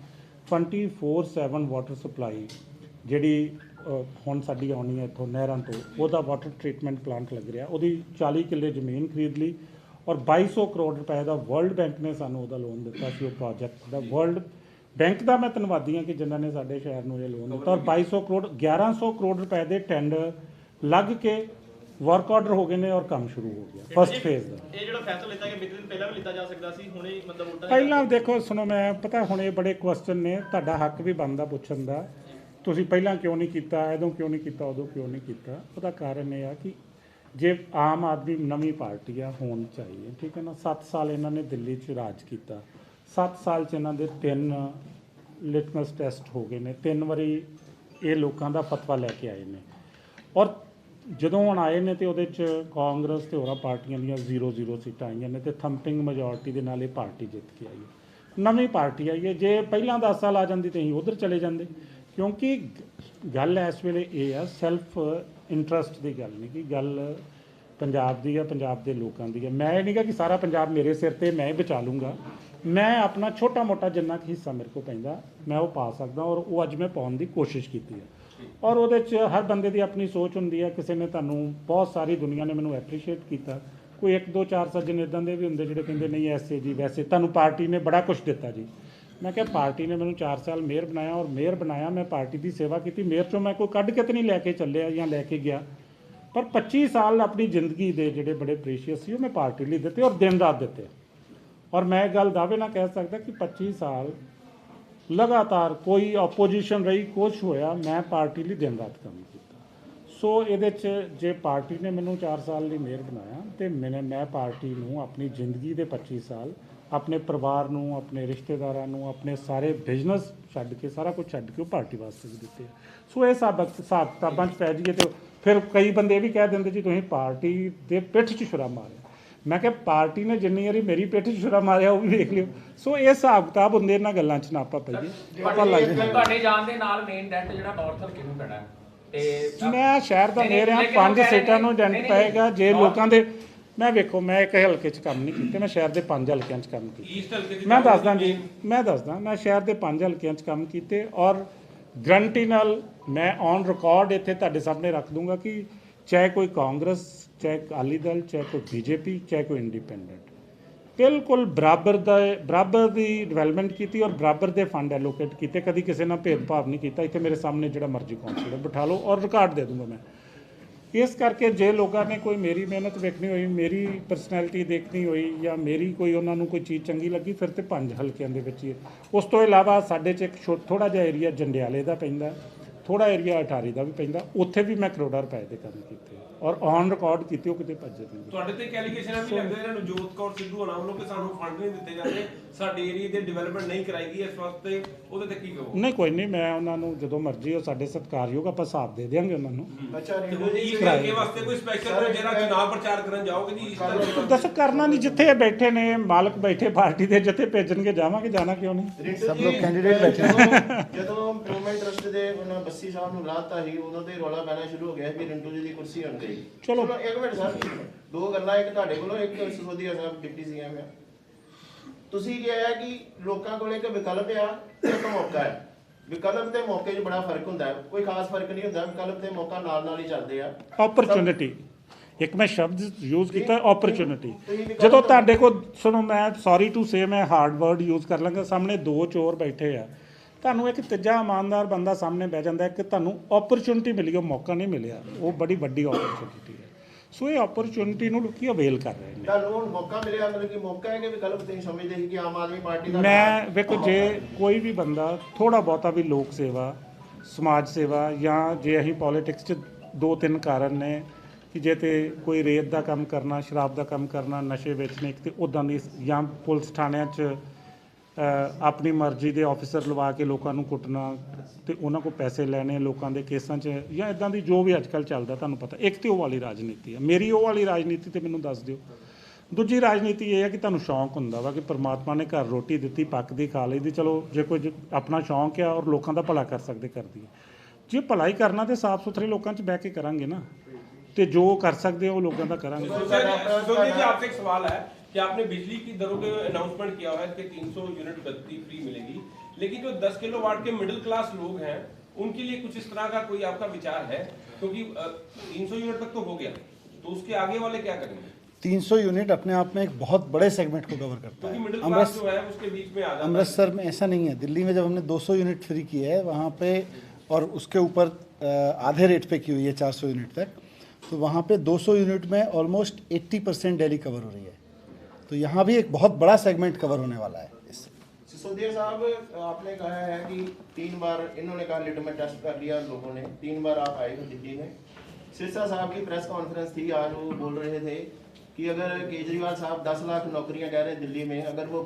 24/7 ਵਾਟਰ ਸਪਲਾਈ ਜਿਹੜੀ ਹੁਣ ਸਾਡੀ ਆਉਣੀ ਹੈ ਇੱਥੋਂ ਨਹਿਰਾਂ ਤੋਂ, ਉਹਦਾ ਵਾਟਰ ਟ੍ਰੀਟਮੈਂਟ ਪਲਾਂਟ ਲੱਗ ਰਿਹਾ, ਉਹਦੀ 40 ਕਿੱਲੇ ਜ਼ਮੀਨ ਖਰੀਦ ਲਈ, ਔਰ 2200 ਕਰੋੜ ਰੁਪਏ ਦਾ ਵਰਲਡ ਬੈਂਕ ਨੇ ਸਾਨੂੰ ਉਹਦਾ ਲੋਨ ਦਿੱਤਾ ਸੀ। ਉਹ ਪ੍ਰੋਜੈਕਟ ਦਾ ਵਰਲਡ ਬੈਂਕ ਦਾ ਮੈਂ ਧੰਨਵਾਦੀ ਹਾਂ ਕਿ ਜਿਨ੍ਹਾਂ ਨੇ ਸਾਡੇ ਸ਼ਹਿਰ ਨੂੰ ਇਹ ਲੋਨ ਦਿੱਤਾ, ਔਰ 2200 ਕਰੋੜ 1100 ਕਰੋੜ ਰੁਪਏ ਦੇ ਟੈਂਡਰ ਲੱਗ ਕੇ ਵਰਕ ਆਰਡਰ ਹੋ ਗਏ ਨੇ, ਔਰ ਕੰਮ ਸ਼ੁਰੂ ਹੋ ਗਿਆ ਫਸਟ ਫੇਜ਼ ਦਾ। ਇਹ ਜਿਹੜਾ ਫੈਸਲਾ ਲਿੱਤਾ ਗਿਆ ਬਿਲਕੁਲ ਪਹਿਲਾਂ ਵੀ ਲਿੱਤਾ ਜਾ ਸਕਦਾ ਸੀ, ਹੁਣੇ ਮਤਲਬ ਵੋਟਾਂ ਪਹਿਲਾਂ ਦੇਖੋ ਸੁਣੋ, ਮੈਂ ਪਤਾ ਹੁਣ ਇਹ ਬੜੇ ਕੁਐਸਚਨ ਨੇ, ਤੁਹਾਡਾ ਹੱਕ ਵੀ ਬਣਦਾ ਪੁੱਛਣ ਦਾ, ਤੁਸੀਂ ਪਹਿਲਾਂ ਕਿਉਂ ਨਹੀਂ ਕੀਤਾ, ਉਦੋਂ ਕਿਉਂ ਨਹੀਂ ਕੀਤਾ, ਉਦੋਂ ਕਿਉਂ ਨਹੀਂ ਕੀਤਾ। ਉਹਦਾ ਕਾਰਨ ਇਹ ਆ ਕਿ ਜੇ ਆਮ ਆਦਮੀ ਨਵੀਂ ਪਾਰਟੀ ਆ, ਹੋਣੀ ਚਾਹੀਏ, ਠੀਕ ਹੈ ਨਾ। 7 ਸਾਲ ਇਹਨਾਂ ਨੇ ਦਿੱਲੀ 'ਚ ਰਾਜ ਕੀਤਾ, 7 ਸਾਲ 'ਚ ਇਹਨਾਂ ਦੇ 3 ਲਿਟਮਸ ਟੈਸਟ ਹੋ ਗਏ ਨੇ, 3 ਵਾਰੀ ਇਹ ਲੋਕਾਂ ਦਾ ਫਤਵਾ ਲੈ ਕੇ ਆਏ ਨੇ, ਔਰ ਜਦੋਂ ਹੁਣ ਆਏ ਨੇ ਤੇ ਉਹਦੇ 'ਚ ਕਾਂਗਰਸ ਤੇ ਹੋਰਾਂ ਪਾਰਟੀਆਂ ਦੀਆਂ 0-0 ਸੀਟਾਂ ਆਈਆਂ ਨੇ, ਤੇ ਥੰਪਿੰਗ ਮੈਜੋਰਟੀ ਦੇ ਨਾਲ ਇਹ ਪਾਰਟੀ ਜਿੱਤ ਕੇ ਆਈ ਹੈ। ਨਵੀਂ ਪਾਰਟੀ ਆਈ ਹੈ। ਜੇ ਪਹਿਲਾਂ 10 ਸਾਲ ਆ ਜਾਂਦੀ ਤਾਂ ਅਸੀਂ ਉਧਰ ਚਲੇ ਜਾਂਦੇ, ਕਿਉਂਕਿ ਗੱਲ ਇਸ ਵੇਲੇ ਇਹ ਆ, ਸੈਲਫ ਇੰਟਰਸਟ ਦੀ ਗੱਲ ਨਹੀਂ, ਕਿ ਗੱਲ ਪੰਜਾਬ ਦੀ ਆ, ਪੰਜਾਬ ਦੇ ਲੋਕਾਂ ਦੀ ਹੈ। ਮੈਂ ਇਹ ਨਹੀਂ ਗਾ ਕਿ ਸਾਰਾ ਪੰਜਾਬ ਮੇਰੇ ਸਿਰ ਤੇ ਮੈਂ ਹੀ ਬਚਾ ਲੂੰਗਾ। ਮੈਂ ਆਪਣਾ ਛੋਟਾ ਮੋਟਾ ਜਿੰਨਾ ਕੁ ਹਿੱਸਾ ਮੇਰੇ ਕੋਲ ਪੈਂਦਾ ਮੈਂ ਉਹ ਪਾ ਸਕਦਾ, ਔਰ ਉਹ ਅੱਜ ਮੈਂ ਪਾਉਣ ਦੀ ਕੋਸ਼ਿਸ਼ ਕੀਤੀ ਹੈ। ਔਰ ਉਹਦੇ 'ਚ ਹਰ ਬੰਦੇ ਦੀ ਆਪਣੀ ਸੋਚ ਹੁੰਦੀ ਹੈ। ਕਿਸੇ ਨੇ ਤੁਹਾਨੂੰ, ਬਹੁਤ ਸਾਰੀ ਦੁਨੀਆ ਨੇ ਮੈਨੂੰ ਐਪਰੀਸ਼ੀਏਟ ਕੀਤਾ, ਕੋਈ 1 2 4 ਸੱਜਣ ਇੱਦਾਂ ਦੇ ਵੀ ਹੁੰਦੇ ਜਿਹੜੇ ਕਹਿੰਦੇ ਨਹੀਂ ਐਸੇ ਜੀ ਵੈਸੇ, ਤੁਹਾਨੂੰ ਪਾਰਟੀ ਨੇ ਬੜਾ ਕੁਝ ਦਿੱਤਾ ਜੀ। ਮੈਂ ਕਿਹਾ ਪਾਰਟੀ ਨੇ ਮੈਨੂੰ 4 ਸਾਲ ਮੇਅਰ ਬਣਾਇਆ, ਔਰ ਮੇਅਰ ਬਣਾਇਆ, ਮੈਂ ਪਾਰਟੀ ਦੀ ਸੇਵਾ ਕੀਤੀ। ਮੇਅਰ 'ਚੋਂ ਮੈਂ ਕੋਈ ਕੱਢ ਕੇ ਤਾਂ ਨਹੀਂ ਲੈ ਕੇ ਚੱਲਿਆ ਜਾਂ ਲੈ ਕੇ ਗਿਆ, ਪਰ 25 ਸਾਲ ਆਪਣੀ ਜ਼ਿੰਦਗੀ ਦੇ ਜਿਹੜੇ ਬੜੇ ਪ੍ਰੀਸ਼ੀਅਸ ਸੀ ਉਹ ਮੈਂ ਪਾਰਟੀ ਲਈ ਦਿੱਤੇ, ਔਰ ਦਿਨ ਰਾਤ ਦਿੱਤੇ। ਔਰ ਮੈਂ ਇਹ ਗੱਲ ਦਾਅਵੇ ਨਾਲ ਕਹਿ ਸਕਦਾ ਕਿ 25 ਸਾਲ ਲਗਾਤਾਰ ਕੋਈ ਆਪੋਜੀਸ਼ਨ ਰਹੀ, ਕੁਛ ਹੋਇਆ, ਮੈਂ ਪਾਰਟੀ ਲਈ ਦਿਨ ਰਾਤ ਕੰਮ ਕੀਤਾ। ਸੋ ਇਹਦੇ 'ਚ ਜੇ ਪਾਰਟੀ ਨੇ ਮੈਨੂੰ 4 ਸਾਲ ਲਈ ਮੇਅਰ ਬਣਾਇਆ, ਅਤੇ ਮੈਂ ਪਾਰਟੀ ਨੂੰ ਆਪਣੀ ਜ਼ਿੰਦਗੀ ਦੇ 25 ਸਾਲ ਆਪਣੇ ਪਰਿਵਾਰ ਨੂੰ, ਆਪਣੇ ਰਿਸ਼ਤੇਦਾਰਾਂ ਨੂੰ, ਆਪਣੇ ਸਾਰੇ ਬਿਜ਼ਨਸ ਛੱਡ ਕੇ, ਸਾਰਾ ਕੁਝ ਛੱਡ ਕੇ ਉਹ ਪਾਰਟੀ ਵਾਸਤੇ ਵੀ ਦਿੱਤੇ। ਸੋ ਇਹ ਹਿਸਾਬ ਕਿਤਾਬਾਂ 'ਚ ਪੈ ਜਾਈਏ ਤਾਂ ਫਿਰ ਕਈ ਬੰਦੇ ਇਹ ਵੀ ਕਹਿ ਦਿੰਦੇ ਜੀ ਤੁਸੀਂ ਪਾਰਟੀ ਦੇ ਪਿੱਠ 'ਚ ਛੁਰਾ ਮਾਰਿਆ। ਮੈਂ ਕਿਹਾ ਪਾਰਟੀ ਨੇ ਜਿੰਨੀ ਵਾਰੀ ਮੇਰੀ ਪਿੱਠ 'ਚ ਛੁਰਾ ਮਾਰਿਆ ਉਹ ਵੀ ਵੇਖ ਲਿਓ। ਸੋ ਇਹ ਹਿਸਾਬ ਕਿਤਾਬ ਹੁੰਦੇ, ਇਹਨਾਂ ਗੱਲਾਂ 'ਚ ਨਾ ਆਪਾਂ ਪਈਏ। ਆਪਾਂ ਲੱਗ ਜਾਏ ਤੁਹਾਡੇ ਜਾਣ ਦੇ ਨਾਲ ਮੇਨ ਡੈਂਟ ਜਿਹੜਾ ਨਾਰਥਲ ਕਿਹਨੂੰ ਪੈਣਾ ਹੈ? ਤੇ ਮੈਂ ਸ਼ਹਿਰ ਦਾ ਮੇਅਰ ਹਾਂ, 5 ਸੀਟਾਂ ਨੂੰ ਡੈਂਟ ਪਏਗਾ। ਜੇ ਲੋਕਾਂ ਦੇ, ਮੈਂ ਵੇਖੋ, ਮੈਂ ਇੱਕ ਹਲਕੇ 'ਚ ਕੰਮ ਨਹੀਂ ਕੀਤੇ, ਮੈਂ ਸ਼ਹਿਰ ਦੇ 5 ਹਲਕਿਆਂ 'ਚ ਕੰਮ ਕੀਤੇ। ਮੈਂ ਦੱਸਦਾ ਜੀ, ਮੈਂ ਸ਼ਹਿਰ ਦੇ 5 ਹਲਕਿਆਂ 'ਚ ਕੰਮ ਕੀਤੇ, ਔਰ ਗਰੰਟੀ ਨਾਲ ਮੈਂ ਔਨ ਰਿਕਾਰਡ ਇੱਥੇ ਤੁਹਾਡੇ ਸਾਹਮਣੇ ਰੱਖ ਦੂੰਗਾ ਕਿ ਚਾਹੇ ਕੋਈ ਕਾਂਗਰਸ, ਚਾਹੇ ਅਕਾਲੀ ਦਲ, ਚਾਹੇ ਕੋਈ ਬੀਜੇਪੀ, ਚਾਹੇ ਕੋਈ ਇੰਡੀਪੈਂਡੈਂਟ, ਬਿਲਕੁਲ ਬਰਾਬਰ ਦੀ ਡਿਵੈਲਪਮੈਂਟ ਕੀਤੀ ਔਰ ਬਰਾਬਰ ਦੇ ਫੰਡ ਐਲੋਕੇਟ ਕੀਤੇ। ਕਦੀ ਕਿਸੇ ਨਾਲ ਭੇਦਭਾਵ ਨਹੀਂ ਕੀਤਾ। ਇੱਥੇ ਮੇਰੇ ਸਾਹਮਣੇ ਜਿਹੜਾ ਮਰਜ਼ੀ ਕਾਉਂਸਲਰ ਬਿਠਾ ਲਓ ਔਰ ਰਿਕਾਰਡ ਦੇ ਦੂੰਗਾ ਮੈਂ। ਇਸ ਕਰਕੇ ਜੇ ਲੋਕਾਂ ਨੇ ਕੋਈ ਮੇਰੀ ਮਿਹਨਤ ਵੇਖਣੀ ਹੋਈ, ਮੇਰੀ ਪਰਸਨੈਲਿਟੀ ਦੇਖਣੀ ਹੋਈ, ਜਾਂ ਮੇਰੀ ਕੋਈ ਉਹਨਾਂ ਨੂੰ ਕੋਈ ਚੀਜ਼ ਚੰਗੀ ਲੱਗੀ, ਫਿਰ ਤੇ 5 ਹਲਕਿਆਂ ਦੇ ਵਿੱਚ ਹੀ। ਉਸ ਤੋਂ ਇਲਾਵਾ ਸਾਡੇ 'ਚ ਇੱਕ ਥੋੜ੍ਹਾ ਜਿਹਾ ਏਰੀਆ ਜੰਡਿਆਲੇ ਦਾ ਪੈਂਦਾ, ਥੋੜ੍ਹਾ ਏਰੀਆ ਅਟਾਰੀ ਦਾ ਵੀ ਪੈਂਦਾ, ਉੱਥੇ ਵੀ ਮੈਂ ਕਰੋੜਾਂ ਰੁਪਏ ਦੇ ਕੰਮ ਕੀਤੇ ਔਰ ਔਨ ਰਿਕਾਰਡ ਕੀਤੇ, ਉਹ ਕਿਤੇ ਭੱਜੇ ਨਹੀਂ। ਤੁਹਾਡੇ ਤੇ ਐਲੀਗੇਸ਼ਨ ਵੀ ਲੱਗਦੇ ਨੇ ਨਵਜੋਤ ਕੌਰ ਸਿੱਧੂ ਹੋਣਾ ਵੱਲੋਂ ਕਿ ਸਾਨੂੰ ਫੰਡ ਨਹੀਂ ਦਿੱਤੇ ਜਾਂਦੇ, ਸਾਡੇ ਏਰੀਆ ਦੇ ਡਿਵੈਲਪਮੈਂਟ ਨਹੀਂ ਕਰਾਈ ਗਈ ਇਸ ਵਾਸਤੇ, ਉਹਦੇ ਤੇ ਕੀ ਕਹੋ? ਨਹੀਂ, ਕੋਈ ਨਹੀਂ, ਮੈਂ ਉਹਨਾਂ ਨੂੰ ਜਦੋਂ ਮਰਜ਼ੀ, ਉਹ ਸਾਡੇ ਸਤਿਕਾਰਯੋਗ, ਆਪਾਂ ਹਿਸਾਬ ਦੇ ਦਿਆਂਗੇ ਉਹਨਾਂ ਨੂੰ। ਅੱਛਾ, ਇਸ ਕਰਕੇ ਵਾਸਤੇ ਕੋਈ ਸਪੈਸ਼ਲ ਜਿਹੜਾ ਚੁਣਾਵ ਪ੍ਰਚਾਰ ਕਰਨ ਜਾਓਗੇ ਜੀ ਇਸ ਤਰ੍ਹਾਂ ਦੱਸੋ, ਕਰਨਾ ਨਹੀਂ, ਜਿੱਥੇ ਇਹ ਬੈਠੇ ਨੇ ਮਾਲਕ ਬੈਠੇ ਪਾਰਟੀ ਦੇ, ਜਿੱਥੇ ਭੇਜਣਗੇ ਜਾਵਾਂਗੇ, ਜਾਣਾ ਕਿਉਂ ਨਹੀਂ। सब लोग कैंडिडेट बैठे ਜਦੋਂ ਇੰਪਰੂਵਮੈਂਟ ਟਰਸਟ ਦੇ ਉਹਨਾਂ ਬੱਸੀ ਸਾਹਿਬ ਨੂੰ ਲਾਤਾ ਸੀ, ਉਦੋਂ ਤੇ ਰੌਲਾ ਪੈਣਾ ਸ਼ੁਰੂ ਹੋ ਗਿਆ ਕਿ ਰਿੰਟੂ ਜੀ ਦੀ ਕੁਰਸੀ ਹਟ ਗਈ। ਚਲੋ। ਇੱਕ ਮਿੰਟ ਸਰ, 2 ਗੱਲਾਂ, ਇੱਕ ਤੁਹਾਡੇ ਕੋਲੋਂ, ਇੱਕ ਸਿਸੋਦੀਆ ਸਾਹਿਬ ਡਿਪਟੀ ਸੀਐਮ ਆ। ਤੁਸੀਂ ਕਿਹਾ ਕਿ ਲੋਕਾਂ ਕੋਲ ਇੱਕ ਵਿਕਲਪ ਆ ਤੇ ਇੱਕ ਮੌਕਾ ਹੈ। ਵਿਕਲਪ ਤੇ ਮੌਕੇ 'ਚ ਬੜਾ ਫਰਕ ਹੁੰਦਾ ਹੈ, ਕੋਈ ਖਾਸ ਫਰਕ ਨਹੀਂ ਹੁੰਦਾ। ਵਿਕਲਪ ਤੇ ਮੌਕਾ ਨਾਲ ਹੀ ਚੱਲਦੇ ਆ। ਓਪਰਚੁਨਿਟੀ, ਇੱਕ ਮੈਂ ਸ਼ਬਦ ਯੂਜ਼ ਕੀਤਾ, ਓਪਰਚੁਨਿਟੀ। ਜਦੋਂ ਤੁਹਾਡੇ ਕੋਲ, ਸੁਣੋ, ਮੈਂ ਸੌਰੀ ਟੂ ਸੇ, ਮੈਂ ਹਾਰਡ ਵਰਡ ਯੂਜ਼ ਕਰ ਲਾਂਗਾ, ਸਾਹਮਣੇ 2 ਚੋਰ ਬੈਠੇ ਆ, ਤੁਹਾਨੂੰ ਇੱਕ ਤੀਜਾ ਇਮਾਨਦਾਰ ਬੰਦਾ ਸਾਹਮਣੇ ਬਹਿ ਜਾਂਦਾ ਕਿ ਤੁਹਾਨੂੰ ਓਪਰਚੁਨਿਟੀ ਮਿਲੀ, ਉਹ ਮੌਕਾ ਨਹੀਂ ਮਿਲਿਆ, ਉਹ ਬੜੀ ਵੱਡੀ ਓਪਰਚੁਨਿਟੀ ਹੈ। ਸੋ ਇਹ ਓਪਰਚੁਨਿਟੀ ਨੂੰ ਲੋਕੀ ਅਵੇਲ ਕਰ ਰਹੇ ਨੇ। ਤੁਹਾਨੂੰ ਹੁਣ ਮੌਕਾ ਮਿਲਿਆ, ਮਤਲਬ ਕਿ ਮੌਕਾ ਹੈ ਕਿ ਵਿਕਲਪ ਤੁਸੀਂ ਸਮਝਦੇ ਸੀ ਕਿ ਆਮ ਆਦਮੀ ਪਾਰਟੀ ਦਾ? ਮੈਂ ਵੇਖੋ, ਜੇ ਕੋਈ ਵੀ ਬੰਦਾ ਥੋੜ੍ਹਾ ਬਹੁਤਾ ਵੀ ਲੋਕ ਸੇਵਾ, ਸਮਾਜ ਸੇਵਾ, ਜਾਂ ਜੇ ਅਸੀਂ ਪੋਲੀਟਿਕਸ 'ਚ 2-3 ਕਾਰਨ ਨੇ ਕਿ ਜੇ ਤੇ ਕੋਈ ਰੇਤ ਦਾ ਕੰਮ ਕਰਨਾ, ਸ਼ਰਾਬ ਦਾ ਕੰਮ ਕਰਨਾ, ਨਸ਼ੇ ਵੇਚਣੇ, ਇੱਕ ਤੇ ਉੱਦਾਂ ਦੀ, ਜਾਂ ਪੁਲਿਸ ਥਾਣਿਆਂ 'ਚ ਆਪਣੀ ਮਰਜ਼ੀ ਦੇ ਆਫੀਸਰ ਲਵਾ ਕੇ ਲੋਕਾਂ ਨੂੰ ਕੁੱਟਣਾ ਤੇ ਉਹਨਾਂ ਕੋਲ ਪੈਸੇ ਲੈਣੇ ਲੋਕਾਂ ਦੇ ਕੇਸਾਂ 'ਚ, ਜਾਂ ਇਦਾਂ ਦੀ ਜੋ ਵੀ ਅੱਜ ਕੱਲ੍ਹ ਚੱਲਦਾ, ਤੁਹਾਨੂੰ ਪਤਾ। ਇੱਕ ਤੇ ਉਹ ਵਾਲੀ ਰਾਜਨੀਤੀ ਹੈ। ਮੇਰੀ ਉਹ ਵਾਲੀ ਰਾਜਨੀਤੀ ਤੇ ਮੈਨੂੰ ਦੱਸ ਦਿਓ। ਦੂਜੀ ਰਾਜਨੀਤੀ ਇਹ ਹੈ ਕਿ ਤੁਹਾਨੂੰ ਸ਼ੌਂਕ ਹੁੰਦਾ ਵਾ ਕਿ ਪਰਮਾਤਮਾ ਨੇ ਘਰ ਰੋਟੀ ਦਿੱਤੀ, ਪੱਕਦੀ ਖਾ ਲਈ ਦੀ, ਚਲੋ ਜੇ ਕੋਈ ਆਪਣਾ ਸ਼ੌਂਕ ਆ ਔਰ ਲੋਕਾਂ ਦਾ ਭਲਾ ਕਰ ਸਕਦੇ, ਕਰਦੀ ਹੈ। ਜੇ ਭਲਾਈ ਕਰਨਾ ਤੇ ਸਾਫ਼ ਸੁਥਰੇ ਲੋਕਾਂ 'ਚ ਬਹਿ ਕੇ ਕਰਾਂਗੇ ਨਾ, ਤੇ ਜੋ ਕਰ ਸਕਦੇ ਉਹ ਲੋਕਾਂ ਦਾ ਕਰਾਂਗੇ। जी आपसे एक सवाल है कि आपने बिजली की दरों के अनाउंसमेंट किया है कि 300 यूनिट बत्ती फ्री मिलेगी, लेकिन जो 10 किलोवाट के मिडिल क्लास लोग हैं उनके लिए कुछ इस तरह का कोई आपका विचार है? क्योंकि 300 यूनिट तक तो हो गया, तो उसके आगे वाले क्या करेंगे? 300 यूनिट अपने आप में एक बहुत बड़े सेगमेंट को कवर करता क्योंकि है। मिडिल क्लास जो है उसके बीच में आ जाता है। अमृतसर में ऐसा नहीं है। दिल्ली में जब हमने 200 यूनिट फ्री की है वहाँ पे, और उसके ऊपर आधे रेट पे की हुई है 400 यूनिट तक, तो वहाँ पे 200 यूनिट में ऑलमोस्ट 80% दिल्ली कवर हो रही है। तो यहाँ भी एक बहुत बड़ा सेगमेंट कवर होने वाला है इससे। सिसोदिया साहब, आपने कहा है कि 3 बार इन्होंने कहा लिटमस टेस्ट कर लिया लोगों ने, 3 बार आप आए हो दिल्ली में। सिरसा साहब की प्रेस कॉन्फ्रेंस थी आज, वो बोल रहे थे कि अगर केजरीवाल साहब 10 लाख नौकरियां कह रहे हैं दिल्ली में, अगर वो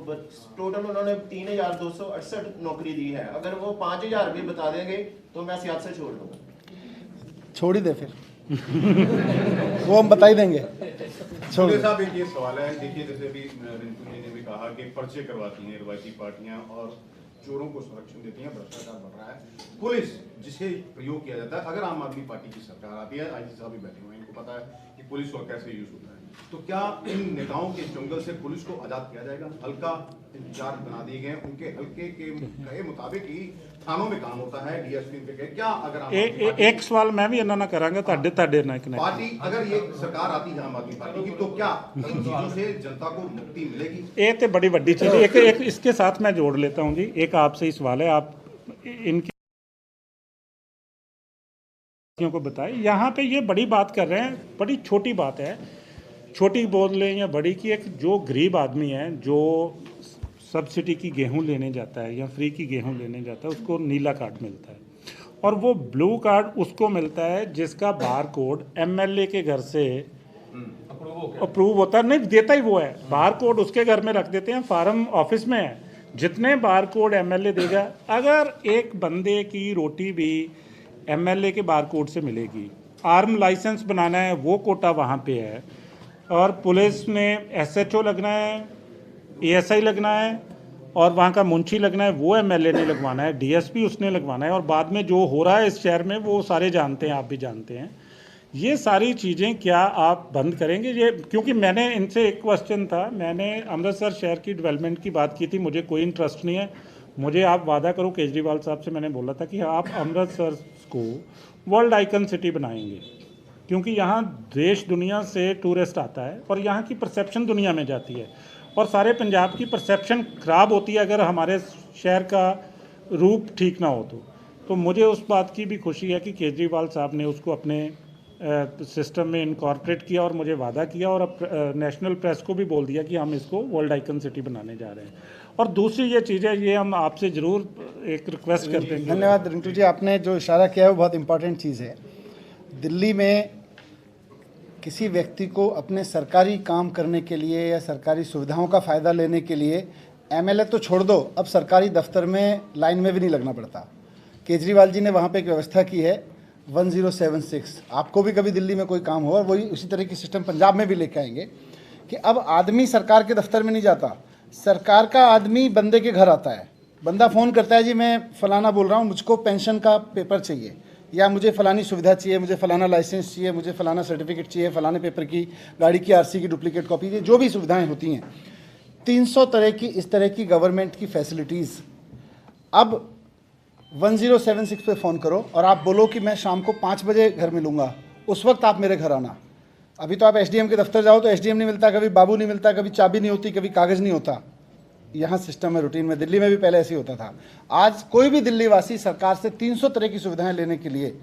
टोटल उन्होंने 3268 नौकरी दी है, अगर वो 5000 भी बता देंगे तो मैं सियासत छोड़ दूंगा। छोड़ ही दे फिर वो हम बता ही देंगे। छोड़ मुझे दो। साहब एक ये सवाल है, देखिए जैसे अभी रिंकू जी ने भी कहा कि पर्चे करवाती हैं रवायती पार्टियां और चोरों को संरक्षण देती हैं, भ्रष्टाचार बढ़ रहा है। पुलिस जिसे प्रयोग किया जाता है, अगर आम आदमी पार्टी की सरकार आती है, आईजी साहब भी बैठे हुए हैं, इनको पता है कि पुलिस को कैसे यूज होता है, तो क्या इन नेताओं के जंगल से पुलिस को आजाद किया जाएगा? हल्का इंचार्ज बना दिए गए, उनके हल्के के कहे मुताबिक ही थानों में काम होता है, डीएसपी पे कहे, क्या अगर आम आदमी पार्टी- एक सवाल मैं भी ਇਹਨਾਂ ਨਾਲ ਕਰਾਂਗਾ ਤੁਹਾਡੇ ਨਾਲ ਕਨੈਕਟ। पार्टी अगर ये सरकार आती है आम आदमी पार्टी की, तो क्या इन चीजों से जनता को मुक्ति मिलेगी? ये तो बड़ी बड़ी चीज़ है। एक इसके साथ मैं जोड़ लेता हूँ जी, एक आपसे ही सवाल है, आप इनकी को बताएं। यहाँ पे ये बड़ी बात कर रहे हैं, बड़ी छोटी बात है, छोटी बोल लें या बड़ी, की एक जो गरीब आदमी है जो सब्सिडी की गेहूं लेने जाता है या फ्री की गेहूं लेने जाता है, उसको नीला कार्ड मिलता है, और वो ब्लू कार्ड उसको मिलता है जिसका बार कोड एमएलए के घर से अप्रूव होता है। नहीं देता ही वो है, बार कोड उसके घर में रख देते हैं, फार्म ऑफिस में है, जितने बार कोड एमएलए देगा, अगर एक बंदे की रोटी भी एमएलए के बार कोड से मिलेगी, आर्म लाइसेंस बनाना है वो कोटा वहाँ पे है, और पुलिस में एसएचओ लगना है, एएसआई लगना है, और वहाँ का मुंशी लगना है, वो एमएलए ने लगवाना है, डीएसपी उसने लगवाना है, और बाद में जो हो रहा है इस शहर में वो सारे जानते हैं, आप भी जानते हैं। ये सारी चीज़ें क्या आप बंद करेंगे? ये क्योंकि मैंने इनसे एक क्वेश्चन था, मैंने अमृतसर शहर की डेवलपमेंट की बात की थी, मुझे कोई इंटरेस्ट नहीं है, मुझे आप वादा करो, केजरीवाल साहब से मैंने बोला था कि आप अमृतसर को वर्ल्ड आइकन सिटी बनाएंगे, क्योंकि यहाँ देश दुनिया से टूरिस्ट आता है और यहाँ की परसेप्शन दुनिया में जाती है, और सारे पंजाब की परसेप्शन ख़राब होती है अगर हमारे शहर का रूप ठीक ना हो तो मुझे उस बात की भी खुशी है कि केजरीवाल साहब ने उसको अपने सिस्टम में इनकॉर्पोरेट किया, और मुझे वादा किया, और अब नेशनल प्रेस को भी बोल दिया कि हम इसको वर्ल्ड आइकन सिटी बनाने जा रहे हैं। और दूसरी ये चीज़ है, ये हम आपसे ज़रूर एक रिक्वेस्ट करते हैं। धन्यवाद रिंटू जी, आपने जो इशारा किया है वो बहुत इंपॉर्टेंट चीज़ है। दिल्ली में किसी व्यक्ति को अपने सरकारी काम करने के लिए या सरकारी सुविधाओं का फ़ायदा लेने के लिए एमएलए तो छोड़ दो, अब सरकारी दफ्तर में लाइन में भी नहीं लगना पड़ता। केजरीवाल जी ने वहाँ पे एक व्यवस्था की है 1076, आपको भी कभी दिल्ली में कोई काम हो, और वही उसी तरह की सिस्टम पंजाब में भी लेके आएंगे कि अब आदमी सरकार के दफ्तर में नहीं जाता, सरकार का आदमी बंदे के घर आता है। बंदा फ़ोन करता है, जी मैं फ़लाना बोल रहा हूँ, मुझको पेंशन का पेपर चाहिए, या मुझे फ़लानी सुविधा चाहिए, मुझे फ़लाना लाइसेंस चाहिए, मुझे फ़लाना सर्टिफिकेट चाहिए, फ़लाने पेपर की, गाड़ी की आरसी की डुप्लीकेट कॉपी, ये जो भी सुविधाएं होती हैं, 300 तरह की इस तरह की गवर्नमेंट की फैसिलिटीज़। अब 1076 पे फ़ोन करो और आप बोलो कि मैं शाम को 5 बजे घर मिलूँगा, उस वक्त आप मेरे घर आना। अभी तो आप एसडीएम के दफ्तर जाओ तो एसडीएम नहीं मिलता, कभी बाबू नहीं मिलता, कभी चाबी नहीं होती, कभी कागज़ नहीं होता। यहाँ सिस्टम है रूटीन में, दिल्ली में भी पहले ऐसे ही होता था। आज कोई भी दिल्ली वासी सरकार से 300 तरह की सुविधाएं लेने के लिए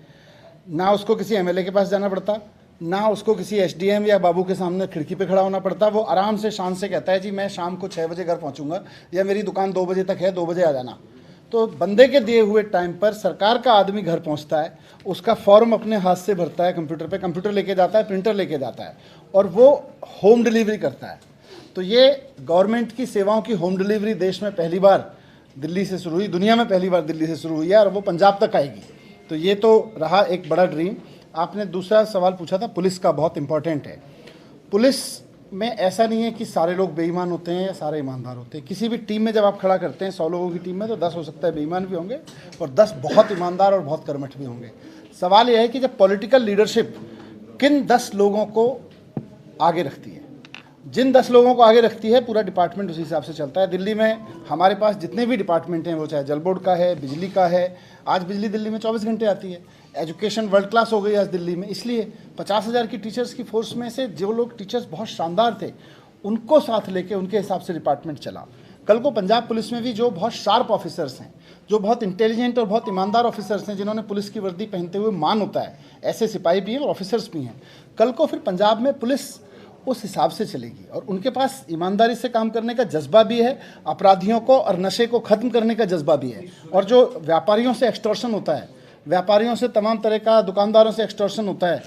ना उसको किसी एमएलए के पास जाना पड़ता, ना उसको किसी एसडीएम या बाबू के सामने खिड़की पे खड़ा होना पड़ता। वो आराम से शान से कहता है, जी मैं शाम को 6 बजे घर पहुँचूँगा, या मेरी दुकान 2 बजे तक है, 2 बजे आ जाना। तो बंदे के दिए हुए टाइम पर सरकार का आदमी घर पहुंचता है, उसका फॉर्म अपने हाथ से भरता है कंप्यूटर पे, कंप्यूटर लेके जाता है, प्रिंटर लेके जाता है, और वो होम डिलीवरी करता है। तो ये गवर्नमेंट की सेवाओं की होम डिलीवरी देश में पहली बार दिल्ली से शुरू हुई, दुनिया में पहली बार दिल्ली से शुरू हुई है, और वो पंजाब तक आएगी। तो ये तो रहा एक बड़ा ड्रीम। आपने दूसरा सवाल पूछा था पुलिस का, बहुत इंपॉर्टेंट है। पुलिस में ऐसा नहीं है कि सारे लोग बेईमान होते हैं या सारे ईमानदार होते हैं। किसी भी टीम में जब आप खड़ा करते हैं 100 लोगों की टीम में, तो 10 हो सकता है बेईमान भी होंगे और 10 बहुत ईमानदार और बहुत कर्मठ भी होंगे। सवाल यह है कि जब पॉलिटिकल लीडरशिप किन 10 लोगों को आगे रखती है, जिन 10 लोगों को आगे रखती है पूरा डिपार्टमेंट उसी हिसाब से चलता है। दिल्ली में हमारे पास जितने भी डिपार्टमेंट हैं, वो चाहे जल बोर्ड का है, बिजली का है, आज बिजली दिल्ली में 24 घंटे आती है। एजुकेशन वर्ल्ड क्लास हो गई आज दिल्ली में, इसलिए 50,000 की टीचर्स की फोर्स में से जो लोग टीचर्स बहुत शानदार थे, उनको साथ लेके उनके हिसाब से डिपार्टमेंट चला। कल को पंजाब पुलिस में भी जो बहुत शार्प ऑफिसर्स हैं, जो बहुत इंटेलिजेंट और बहुत ईमानदार ऑफिसर्स हैं, जिन्होंने पुलिस की वर्दी पहनते हुए मान होता है, ऐसे सिपाही भी हैं और ऑफिसर्स भी हैं। कल को फिर पंजाब में पुलिस उस हिसाब से चलेगी और उनके पास ईमानदारी से काम करने का जज्बा भी है, अपराधियों को और नशे को ख़त्म करने का जज्बा भी है। और जो व्यापारियों से एक्सटॉर्शन होता है, व्यापारियों से तमाम तरह का, दुकानदारों से एक्सटॉर्शन होता है,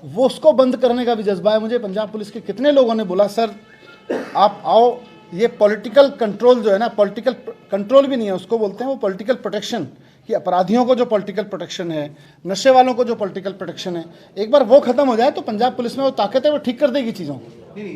वो उसको बंद करने का भी जज्बा है। मुझे पंजाब पुलिस के कितने लोगों ने बोला, सर आप आओ, ये पॉलिटिकल कंट्रोल जो है ना, पॉलिटिकल कंट्रोल भी नहीं है, उसको बोलते हैं वो पॉलिटिकल प्रोटेक्शन, कि अपराधियों को जो पॉलिटिकल प्रोटेक्शन है, नशे वालों को जो पॉलिटिकल प्रोटेक्शन है, एक बार वो खत्म हो जाए तो पंजाब पुलिस में वो ताकत है, वो ठीक कर देगी चीज़ों को। नहीं,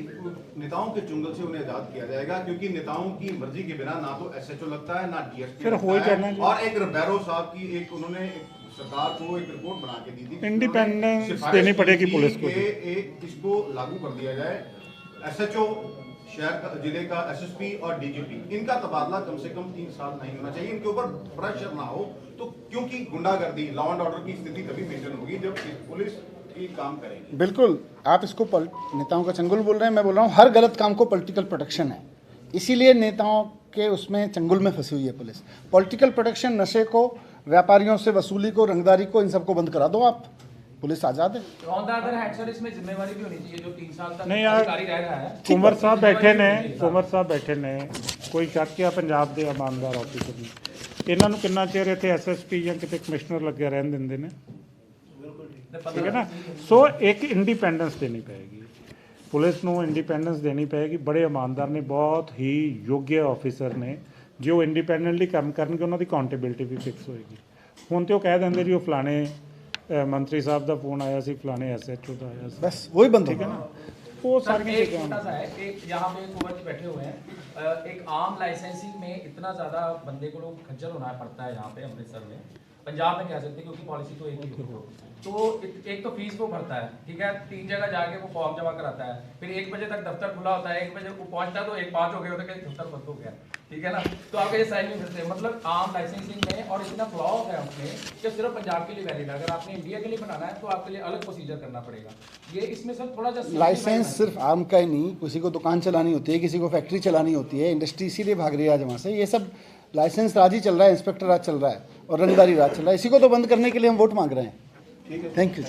नेताओं के चुंगल से उन्हें आजाद किया जाएगा, क्योंकि नेताओं की मर्जी के बिना ना तो एसएचओ लगता है, ना डीएसपी फिर हो ही जाना है। जी। और एक बैरो साहब की एक उन्होंने सरकार को एक रिपोर्ट बना के दी थी, इंडिपेंडेंस सिफारिश देनी की पड़ेगी थी पुलिस को। कि एक इसको लागू कर दिया जाए। एसएचओ शहर का, जिले का एसएसपी और डीजीपी, इनका तबादला कम से कम 3 साल नहीं होना चाहिए, इनके ऊपर प्रेशर ना हो। तो क्योंकि गुंडागर्दी, लॉ एंड ऑर्डर की स्थिति तभी मेंटेन होगी जब पुलिस ही काम करेगी। बिल्कुल, आप इसको नेताओं का चंगुल बोल रहे हैं, मैं बोल रहा हूँ हर गलत काम को पॉलिटिकल प्रोटेक्शन है, इसीलिए नेताओं के उसमें चंगुल में फंसी हुई है पुलिस। पॉलिटिकल प्रोटेक्शन, नशे को, व्यापारियों से वसूली को, रंगदारी को, इन सबको बंद करा दो आप, पुलिस आज़ाद है। On the other hand sir, इसमें जिम्मेवारी भी होनी चाहिए जो 3 साल तक नहीं यार, अधिकारी रह रहा है। कुंवर साहब बैठे ने, कुंवर साहब बैठे ने, कोई शੱਕ ਆ ਪੰਜਾਬ ਦੇ ਇਮਾਨਦਾਰ ਆਫੀਸਰ ਨੇ, ਇਹਨਾਂ ਨੂੰ ਕਿੰਨਾ ਚਿਰ ਇੱਥੇ ਐਸਐਸਪੀ ਜਾਂ ਕਿਤੇ ਕਮਿਸ਼ਨਰ ਲੱਗਿਆ ਰਹਿਣ ਦਿੰਦੇ ਨੇ? ਠੀਕ ਹੈ ਨਾ। ਸੋ ਇੱਕ ਇੰਡੀਪੈਂਡੈਂਸ ਦੇਣੀ ਪਏਗੀ ਪੁਲਿਸ ਨੂੰ, ਇੰਡੀਪੈਂਡੈਂਸ ਦੇਣੀ ਪਏਗੀ। ਬੜੇ ਇਮਾਨਦਾਰ ਨੇ, ਬਹੁਤ ਹੀ ਯੋग्य ਆਫੀਸਰ ਨੇ, ਜੇ ਉਹ ਇੰਡੀਪੈਂਡੈਂਟਲੀ ਕੰਮ ਕਰਨਗੇ ਉਹਨਾਂ ਦੀ ਅਕਾਊਂਟੇਬਿਲਟੀ ਵੀ ਫਿਕਸ ਹੋਏਗੀ। ਹੁਣ ਤੇ ਉਹ ਕਹਿ ਦਿੰਦੇ ਜੀ ਉਹ ਫਲਾਣੇ ਮੰਤਰੀ ਸਾਹਿਬ ਦਾ ਫੋਨ ਆਇਆ ਸੀ, ਫਲਾਣੇ ਐਸਐਚਓ ਦਾ ਆਇਆ ਸੀ, बस वही बंद ठीक है होगा। ना। वो सर, सारी एक चीजें छोटा सा है कि यहाँ पे कुंवर जी बैठे हुए हैं, एक आम लाइसेंसिंग में इतना ज़्यादा बंदे को लोग खज्जल होना पड़ता है यहाँ पे अमृतसर में, पंजाब में कह सकते हैं क्योंकि पॉलिसी तो एक ही है। तो एक तो फीस वो भरता है, ठीक है, 3 जगह जाके वो फॉर्म जमा कराता है, फिर 1 बजे तक दफ्तर खुला होता है, 1 बजे वो पहुंचता है तो 1:05 हो गए होते हैं, दफ्तर बंद हो गया, ठीक है ना। तो आपके ये साइन नहीं मिलते, मतलब आम लाइसेंसिंग में। और इतना फ्लॉ हो गया उसमें कि सिर्फ पंजाब के लिए वैलिड है, अगर आपने इंडिया के लिए बनाना है तो आपके लिए अलग प्रोसीजर करना पड़ेगा। ये इसमें सर थोड़ा सा लाइसेंस सिर्फ आम का ही नहीं, किसी को दुकान चलानी होती है, किसी को फैक्ट्री चलानी होती है, इंडस्ट्री इसीलिए भाग रही है आज वहाँ से। ये सब लाइसेंस राज ही चल रहा है, इंस्पेक्टर राज चल रहा है और रंगदारी राज चल रहा है। इसी को तो बंद करने के लिए हम वोट मांग रहे हैं। Thank you.